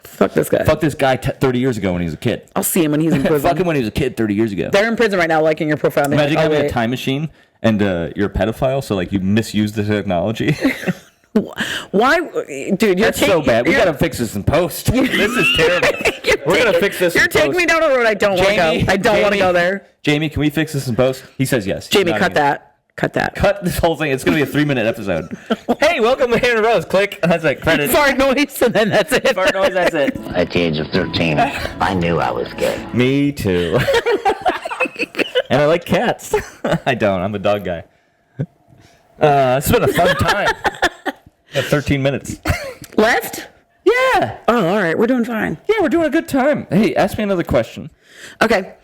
Fuck this guy. Fuck this guy 30 years ago when he was a kid. I'll see him when he's in prison. Fuck him when he was a kid 30 years ago. They're in prison right now, liking your profile. Imagine having a time machine and you're a pedophile, so like you misuse the technology. Why, dude? That's so bad. We gotta fix this in post. This is terrible. We're gonna fix this. You're taking me down a road I don't want to go. I don't want to go there. Jamie, can we fix this in post? He says yes. Jamie, cut that. Cut that. Cut this whole thing. It's gonna be a 3-minute episode. Hey, welcome to Hannah Rose. Click. That's like credits. Fart noise, and then that's it. Fart noise. That's it. At the age of 13, I knew I was gay. Me too. And I like cats. I don't. I'm a dog guy. It's been a fun time. 13 minutes. Left? Yeah. Oh, all right. We're doing fine. Yeah, we're doing a good time. Hey, ask me another question. Okay.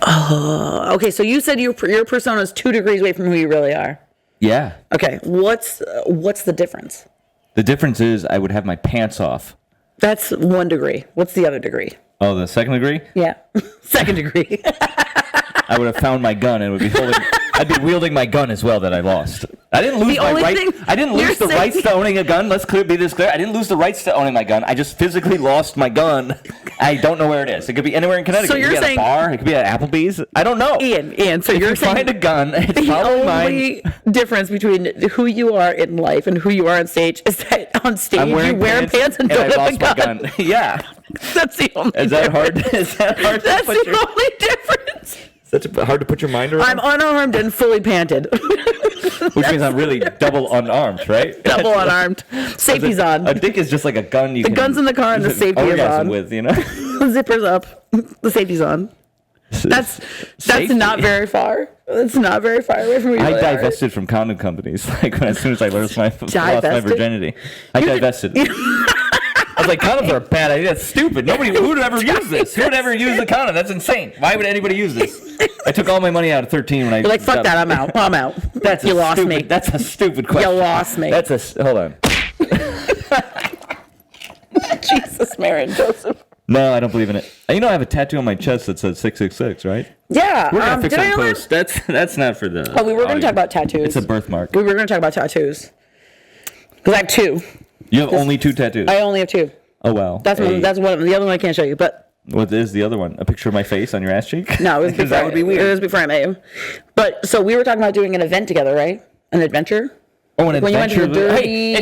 Okay, so you said your persona is 2 degrees away from who you really are. Yeah. Okay. What's the difference? The difference is I would have my pants off. That's 1 degree. What's the other degree? Oh, the second degree? Yeah. 2nd degree. I would have found my gun and would be holding. I'd be wielding my gun as well that I lost. I didn't lose my right. I didn't lose the rights to owning a gun. Let's be this clear. I didn't lose the rights to owning my gun. I just physically lost my gun. I don't know where it is. It could be anywhere in Connecticut. So you're it could be saying, at a bar. It could be at Applebee's. I don't know. Ian. So if you're you saying find a gun, it's the probably only mine. difference between who you are in life and who you are on stage is that on stage you wear pants and don't have a gun. Yeah. That's the only. Is that hard? Is that hard? That's the only difference. That's hard to put your mind around. I'm unarmed and fully panted. Which means I'm really double unarmed, right? Double unarmed. Safety's on. A dick is just like a gun. The gun's in the car and the safety is on. With, you know? The zipper's up. The safety's on. That's not very far. It's not very far away from where you I really divested from condom companies. Like as soon as I lost my virginity, I divested. I was like, condoms are a bad idea. That's stupid. Who would ever use this? Who would ever use a condom? That's insane. Why would anybody use this? I took all my money out at 13 when I. You're like, fuck that. I'm out. I'm out. You lost me. That's a stupid question. You lost me. Hold on. Jesus, Mary and Joseph. No, I don't believe in it. You know, I have a tattoo on my chest that says 666, right? Yeah. We're gonna fix that in post. That's not for the. Oh, we were going to talk about tattoos. It's a birthmark. We were going to talk about tattoos. Because I have 2. You have only 2 tattoos. I only have 2. Oh wow. That's one. The other one I can't show you, but. What is the other one? A picture of my face on your ass cheek? No, it was before. That would be weird. It was before I met you. But so we were talking about doing an event together, right? An adventure. Oh, an when adventure. You went to the Derby, hey,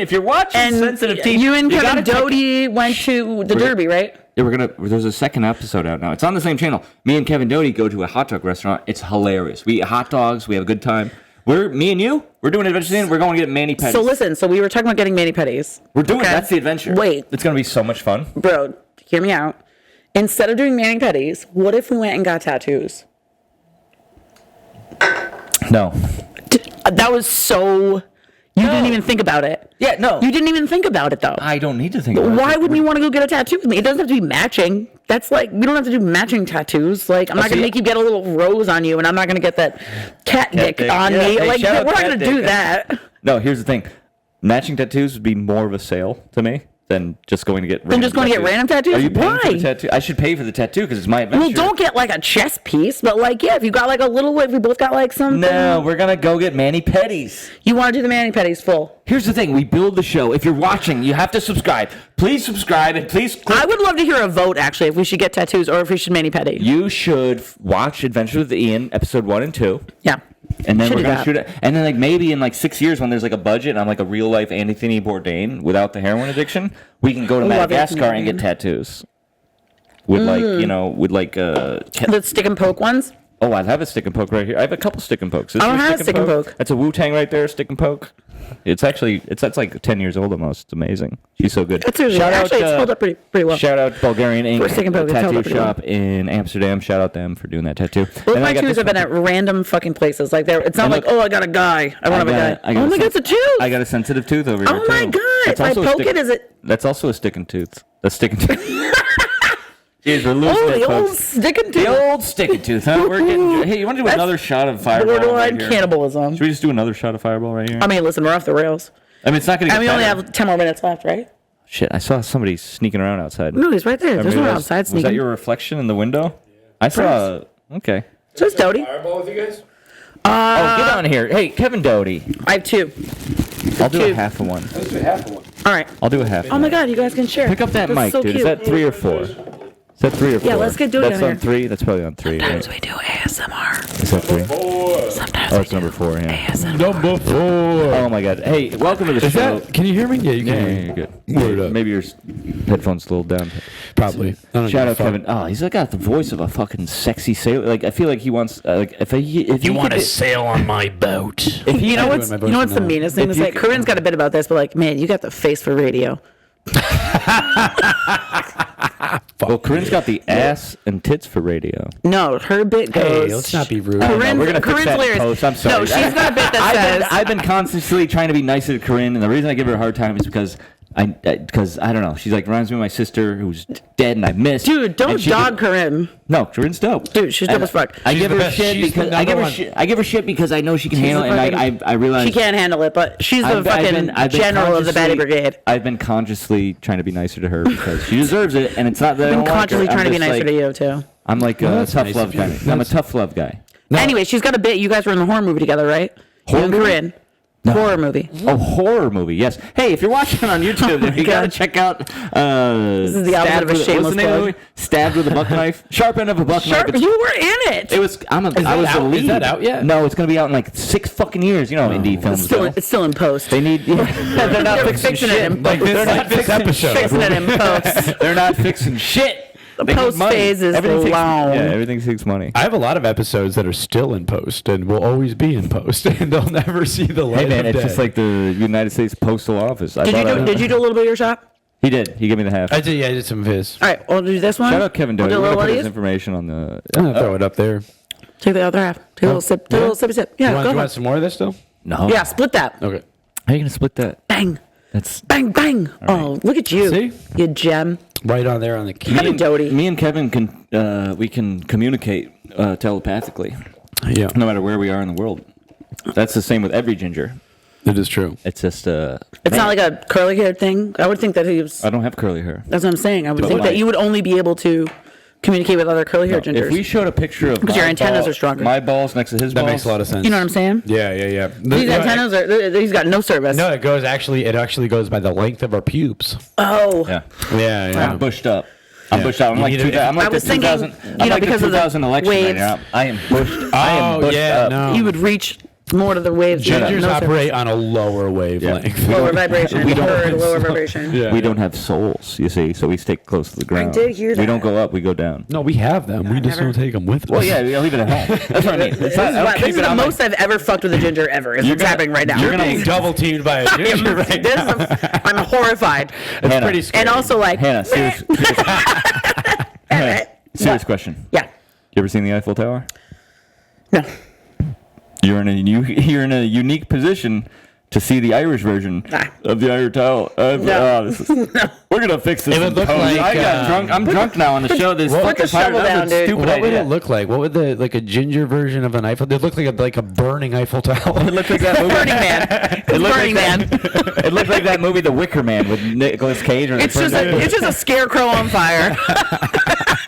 if you're watching and Sensitive Teeth, you and Kevin Doty went to the Derby, right? Yeah, there's a second episode out now. It's on the same channel. Me and Kevin Doty go to a hot dog restaurant. It's hilarious. We eat hot dogs. We have a good time. We're doing an adventure scene. We're going to get mani-pedis. So listen, we were talking about getting mani-pedis. We're doing that's the adventure. Wait. It's going to be so much fun. Bro, hear me out. Instead of doing mani-pedis, what if we went and got tattoos? No. That was so... You didn't even think about it. Yeah, no. You didn't even think about it, though. I don't need to think about it. Why wouldn't you want to go get a tattoo with me? It doesn't have to be matching. That's like, we don't have to do matching tattoos. Like, I'm not going to make you get a little rose on you, and I'm not going to get that cat dick on me. Hey, like, we're not going to do that. No, here's the thing. Matching tattoos would be more of a sale to me than just going to get random tattoos? Are you paying for Why? the tattoo? I should pay for the tattoo because it's my adventure. Well, don't get like a chest piece, but like, yeah, if you got like a little, if we both got like something. No, we're going to go get mani-pedis. You want to do the mani-pedis full. Here's the thing. We build the show. If you're watching, you have to subscribe. Please subscribe and please click. I would love to hear a vote, actually, if we should get tattoos or if we should mani-pedi. You should watch Adventures with Ian, episode 1 and 2. Yeah. And then Should we're do gonna that. shoot it. And then like maybe in like 6 years when there's like a budget and I'm like a real life Anthony Bourdain without the heroin addiction, we can go to I love Madagascar Anthony and get Bourdain. tattoos. With like, you know, with like The stick and poke ones. oh, I have a stick and poke right here. I have a couple stick and pokes. This I don't is have a stick and poke. That's a Wu-Tang right there, stick and poke. It's actually that's like 10 years old almost. It's amazing. She's so good. It's it's held up pretty well. Shout out Bulgarian Ink For stick and poke, it's held tattoo up pretty well. shop in Amsterdam. Shout out them for doing that tattoo. Both And my I got tattoos this have been one. at random fucking places. Like it's not And like, look, oh, I got a guy. I don't have a guy. Oh my god, it's a tooth. I got a sensitive tooth over here. Oh my too. god! That's If I also a poke stick- it, is it? That's also a stick and tooth. A stick and tooth. Jeez, we're losing Oh, it, the old folks. stick and The tooth. old stick and tooth, huh? We're getting. Hey, you want to do That's another shot of Fireball? Borderline right here? cannibalism. Should we just do another shot of Fireball right here? I mean, listen, we're off the rails. I mean, it's not going to get And we only better. have 10 more minutes left, right? Shit, I saw somebody sneaking around outside. No, he's right there. There's Maybe no one that's- outside Was that sneaking. your reflection in the window? I saw. Okay. So it's Doty. Fireball with you guys? Oh, get on here. Hey, Kevin Doty. I have 2. I'll do a two. half of one. Let's do half of one. All right. I'll do a half. Oh my god, you guys can share. Pick up that That's mic, so dude. Is cute. that 3 or 4? Is that 3 or 4? Yeah, let's get Doty That's on on here. 3. That's probably on 3. Sometimes Right? we do ASMR. Is that 3? Sometimes Oh, we it's number 4. Yeah. ASMR. Number 4. Oh my god. Hey, welcome to the Is show. that? Can you hear me? Yeah, you Yeah, can yeah, hear me. you're good. Word up. Maybe your headphones a little down. Probably. I don't Shout give a out fuck. Kevin. Oh, he's got the voice of a fucking sexy sailor. Like I feel like he wants. Like if he You want to could- sail on my boat? If he You know doing what's my you know what's the voice now. meanest thing to If you say? could- Corinne's got a bit about this, but like, man, you got the face for radio. Well, Corinne's got the ass and tits for radio. No, her bit goes. Hey, let's not be rude. Corinne's, We're gonna fix Corinne's that in hilarious. post. I'm sorry. No, she's got a bit that says. I've been constantly trying to be nicer to Corinne, and the reason I give her a hard time is because I don't know. She's like reminds me of my sister who's dead and I miss. Dude, don't And she dog Corinne. No, Corinne's dope. Dude, she's dope And as fuck. I She's give the her best. shit She's because the I give her number shit. I give her shit because I know she can handle it, the and I realize She can't handle it, but she's the I've fucking been general of the Batty consciously- Brigade. I've been consciously trying to be nicer to her because she deserves it, and it's not that I I've don't been like her. consciously I'm trying to be just nicer like- to you too. I'm like Well, a that's tough nice love of you. guy. I'm a That's- tough love guy. Anyway, she's got a bit. You guys were in the horror movie together, right? You and movie? Corinne. Horror movie. A horror movie, yes. Hey, if you're watching on YouTube, Oh my you gotta God. check out. This is the opposite of a shameless plug. Stabbed with a buck knife. Sharp end of a buck Sharp, knife. you were in it. It was. I was that the out? lead. Is that out yet? No, it's gonna be out in like 6 fucking years. You know, how indie films. go. It's still in post. They need. They're not They're fixing fixing shit. it in Like post. this, They're like not this fixing episode. Fixing it in post. They're not fixing shit. The They need post money. phase is Everything takes- long. Yeah, everything takes money. I have a lot of episodes that are still in post and will always be in post, and they'll never see the light Hey man, of it's day. just like the United States Postal Office. Did you do a little bit of your shot? He did. He gave me the half. I did. Yeah, I did some of his. All right, we'll do this one. Shout out Kevin We'll Doty. do a We're little gonna of put his these. information on the. I'm gonna throw it up there. Take the other half. Take a little sip. Take a little sippy sip. Yeah, You go want ahead. some more of this still? No. Yeah, split that. Okay. How are you gonna split that? Bang, That's bang, bang. Oh, look at you. See? You gem. Right on there on the key. Kevin Doty. Me and Kevin can we can communicate telepathically, Yeah, no matter where we are in the world. That's the same with every ginger. it is true. It's just It's not like a curly haired thing. I would think that he was. I don't have curly hair. That's what I'm saying. I would But think like- that you would only be able to communicate with other curly haired gingers. If we showed a picture of Because your my antennas are stronger. my balls next to his That balls, makes a lot of sense. you know what I'm saying? Yeah, yeah, yeah. These antennas are. He's got no service. No, it actually goes by the length of our pubes. Oh. Yeah, Yeah, yeah. I'm bushed up. I'm Yeah. bushed up. I'm You like need to- 2000. I'm like I was the thinking, 2000. you I'm know, like the because of the 2000 election right waves. now. I am bushed. I am bushed up. no. You would reach more to the waves. Gingers no service. operate on a lower wavelength. Lower vibration. We don't- Heard lower vibration. Yeah. We don't have souls, you see, so we stay close to the ground. did hear We that. don't go up, we go down. No, we have them. We just never. don't take them with us. Well, yeah, we leave it at home. That's what I mean. It's not, I don't Wow, keep this is it the on my- most I've ever fucked with a ginger ever. Is what's happening right now. You're getting double teamed by a ginger right This now. is- I'm horrified. Hannah, Pretty scary. And also like. Hannah, serious question. Yeah. You ever seen the Eiffel Tower? No. You're in a unique position to see the Irish version Nah. of the Irish Tower. No. We're gonna fix this. It would in look post. like, I got drunk. I'm drunk now on the show. This Put fucking the shovel pirate- down, that's a dude. stupid What would idea. it look like? What would like a ginger version of an Eiffel? It looked like a burning Eiffel Tower. It looked like that movie. Burning Man. It's It looked Burning like Man. that, It looked like that movie, The Wicker Man, with Nicolas Cage. Or It's just a scarecrow on fire.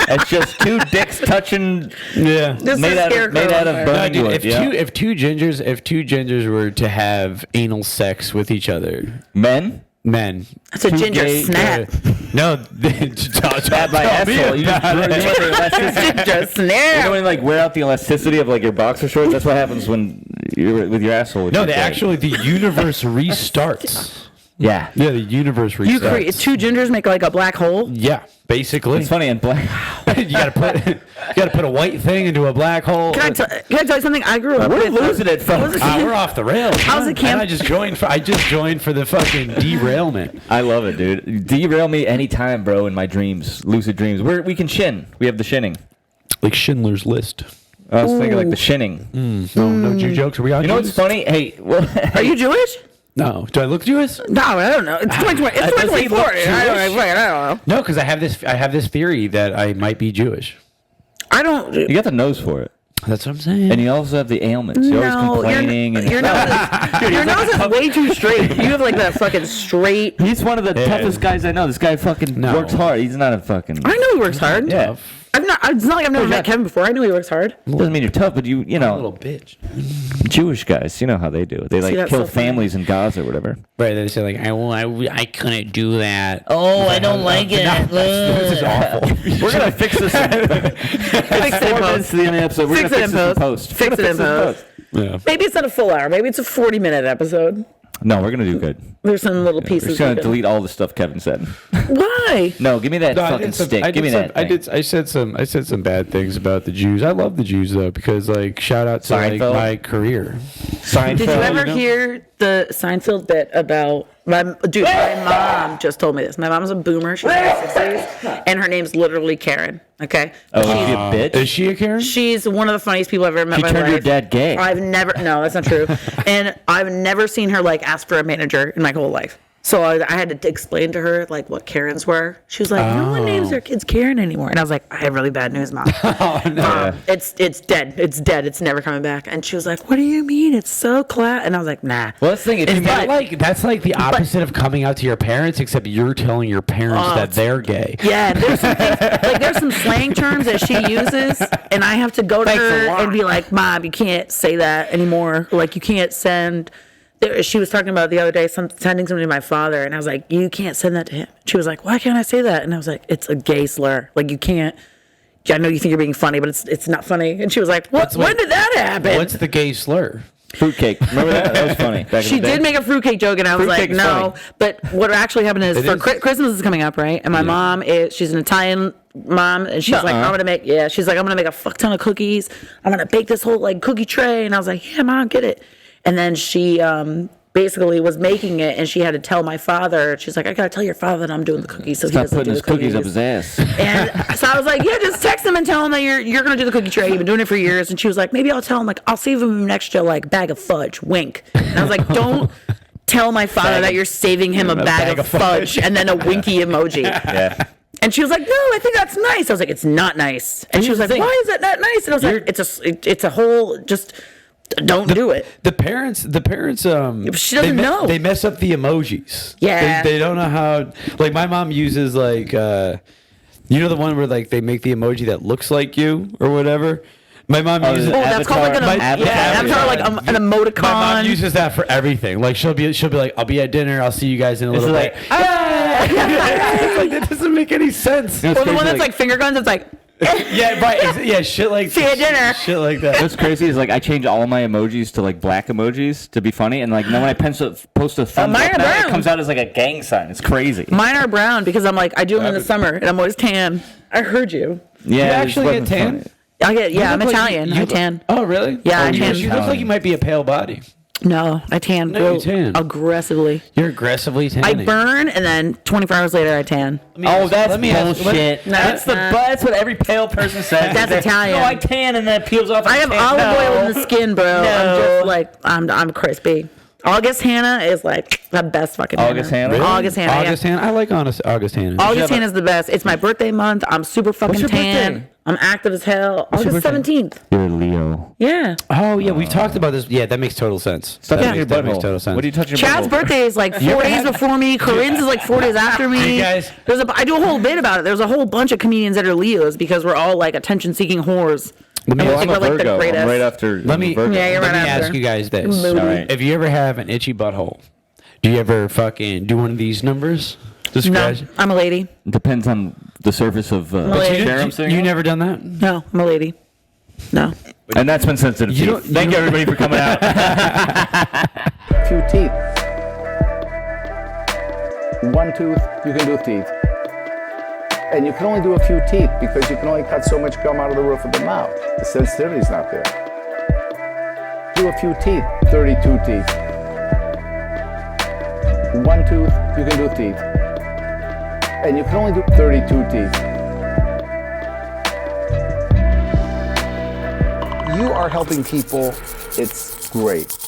It's just two dicks touching. Yeah. Just Made a out of- scarecrow made out on of fire. burn- No, dude, wood, yeah. if two gingers were to have anal sex with each other, Men? men. It's a two ginger gay- snap. No, Bad by asshole. You just ruined the elasticity. Ginger You know snap. when like wear out the elasticity of like your boxer shorts? That's what happens when with your asshole. No, the universe restarts. Yeah. Yeah, the universe restarts. You create two gingers make like a black hole. Yeah, basically. It's funny in black. you gotta put a white thing into a black hole. Can I tell you something? I grew up We're with losing it, folks. We're off the rails. I was a camp- And I just joined for the fucking derailment. I love it, dude. Derail me anytime, bro, in my dreams, lucid dreams. We can shin. We have the shinning. Like Schindler's List. I was thinking like the shinning. No Jew jokes. Are we on? You know what's funny? Hey, well, Are you Jewish? No. Do I look Jewish? No, I don't know. It's 2020. It's 2024. I don't know. No, because I have this theory that I might be Jewish. I don't. you got the nose for it, That's what I'm saying. and you also have the ailments. You're always complaining. Your nose is way too straight. You have like that fucking straight. He's one of the toughest guys I know. This guy fucking works hard. He's not a fucking. I know he works hard. Yeah. It's not like I've never met Kevin before. I know he works hard. Doesn't mean you're tough, but you a know, little bitch. Jewish guys, you know how they do it. They See, like that's kill so funny. families in Gaza or whatever. Right? They say like, I couldn't do that. Oh, I don't like it. This is awful. We're gonna fix this. Fix it in 4 minutes post. to the end of the episode. We're Fix gonna it in fix this in post. post. Fix We're gonna it in post. Yeah. Maybe it's not a full hour. Maybe it's a 40-minute episode. No, we're gonna do good. There's some little We're pieces. just gonna we can- delete all the stuff Kevin said. Why? No, give me that No, fucking stick. Give me that. I thing. I said some bad things about the Jews. I love the Jews though because like shout out to like, Seinfeld? my career. Seinfeld. Did you ever know? hear the Seinfeld bit about my mom just told me this. My mom's a boomer. She's in her 60s, and her name's literally Karen. Okay. Oh, is she a bitch? Is she a Karen? She's one of the funniest people I've ever met She in my turned your life. dad gay. No, that's not true. And I've never seen her like ask for a manager in my whole life. So I had to explain to her like what Karens were. She was like, no one names their kids Karen anymore. And I was like, I have really bad news, Mom. It's dead. It's dead. It's never coming back. And she was like, what do you mean? It's so class. And I was like, nah. Well, let's think. Is that that's like the opposite of coming out to your parents, except you're telling your parents that they're gay. Yeah, there's some things, like there's some slang terms that she uses, and I have to go to her and be like, Mom, you can't say that anymore. Like you can't send. She was talking about the other day, sending something to my father, and I was like, you can't send that to him. She was like, why can't I say that? And I was like, it's a gay slur. Like you can't. I know you think you're being funny, but it's not funny. And she was like, what? When did that happen? What's the gay slur? Fruitcake. Remember that? That was funny. Back She in the day. did make a fruitcake joke, and I was Fruitcake like, is no. funny. But what actually happened is, Christmas is coming up, right? And my mom she's an Italian mom, and she's like, I'm gonna make a fuck ton of cookies. I'm gonna bake this whole like cookie tray, and I was like, yeah, Mom, get it. And then she basically was making it, and she had to tell my father. She's like, I gotta tell your father that I'm doing the cookies, so he Stop doesn't putting do his the cookies. cookies up his ass. And so I was like, yeah, just text him and tell him that you're gonna do the cookie tray. You've been doing it for years. And she was like, maybe I'll tell him, like, I'll save him an extra like bag of fudge. Wink. And I was like, don't tell my father that you're saving him a bag of fudge and then a winky emoji. Yeah. And she was like, no, I think that's nice. I was like, it's not nice. And she was like, why is that not nice? And I was like, it's a whole just. Don't do it. The parents. She doesn't know. They mess up the emojis. Yeah. They don't know how. Like my mom uses like, you know the one where like they make the emoji that looks like you or whatever. My mom uses. That's called like an avatar, like an emoticon. My mom uses that for everything. Like she'll be like, I'll be at dinner. I'll see you guys in a little bit. Like that doesn't make any sense. Or the one that's like finger guns. It's like. Yeah, right. Yeah, shit like See you at dinner. Shit like that. What's crazy is like I change all my emojis to like black emojis to be funny, and like now when I post a thumbs mine up, are now brown. it comes out as like a gang sign. It's crazy. Mine are brown because I'm like I do them in the summer and I'm always tan. I heard you. Yeah, You it actually wasn't get tan? funny. I'm look like Italian. I tan. Oh, really? Yeah, I you, tan. you look like you might be a pale body. No, I tan. No, you tan. Aggressively. You're aggressively tanning. I burn and then 24 hours later I tan. Oh, that's let me ask- bullshit. No, That's it's not. that's what every pale person says. That's Italian. No, I tan and then it peels off. I have olive oil in the skin, bro. I'm No. just like I'm crispy. August Hannah is like the best fucking August Hannah? Really? August Hannah. August Hannah. I like August Hannah. August Hannah is the best. It's my birthday month. I'm super fucking your tan. birthday? I'm active as hell. August 17th. You're a Leo. Yeah. Oh yeah, we've talked about this. Yeah, that makes total sense. Stop that touching your that makes butthole. total sense. What do you touch your Chad's butthole? birthday is like 4 days before me. Corinne's is like 4 days after me. You guys- I do a whole bit about it. There's a whole bunch of comedians that are Leos because we're all like attention-seeking whores. Let me And we ask- think I'm a we're like the Virgo. I'm greatest. right after. Let me Virgo. Yeah, you're let right me after. ask you guys this. Moody. All right. If you ever have an itchy butthole, do you ever fucking do one of these numbers? No, Describe. I'm a lady. Depends on the surface of lady. chair I'm sitting You on. never done that? No, I'm a lady. No. And that's been sensitive You teeth. don't- Thank you, everybody, for coming out. Few teeth. One tooth, you can do teeth. And you can only do a few teeth because you can only cut so much gum out of the roof of the mouth. The sensitivity is not there. Do a few teeth, 32 teeth. One tooth, you can do teeth. And you can only do 32 teeth. You are helping people. It's great.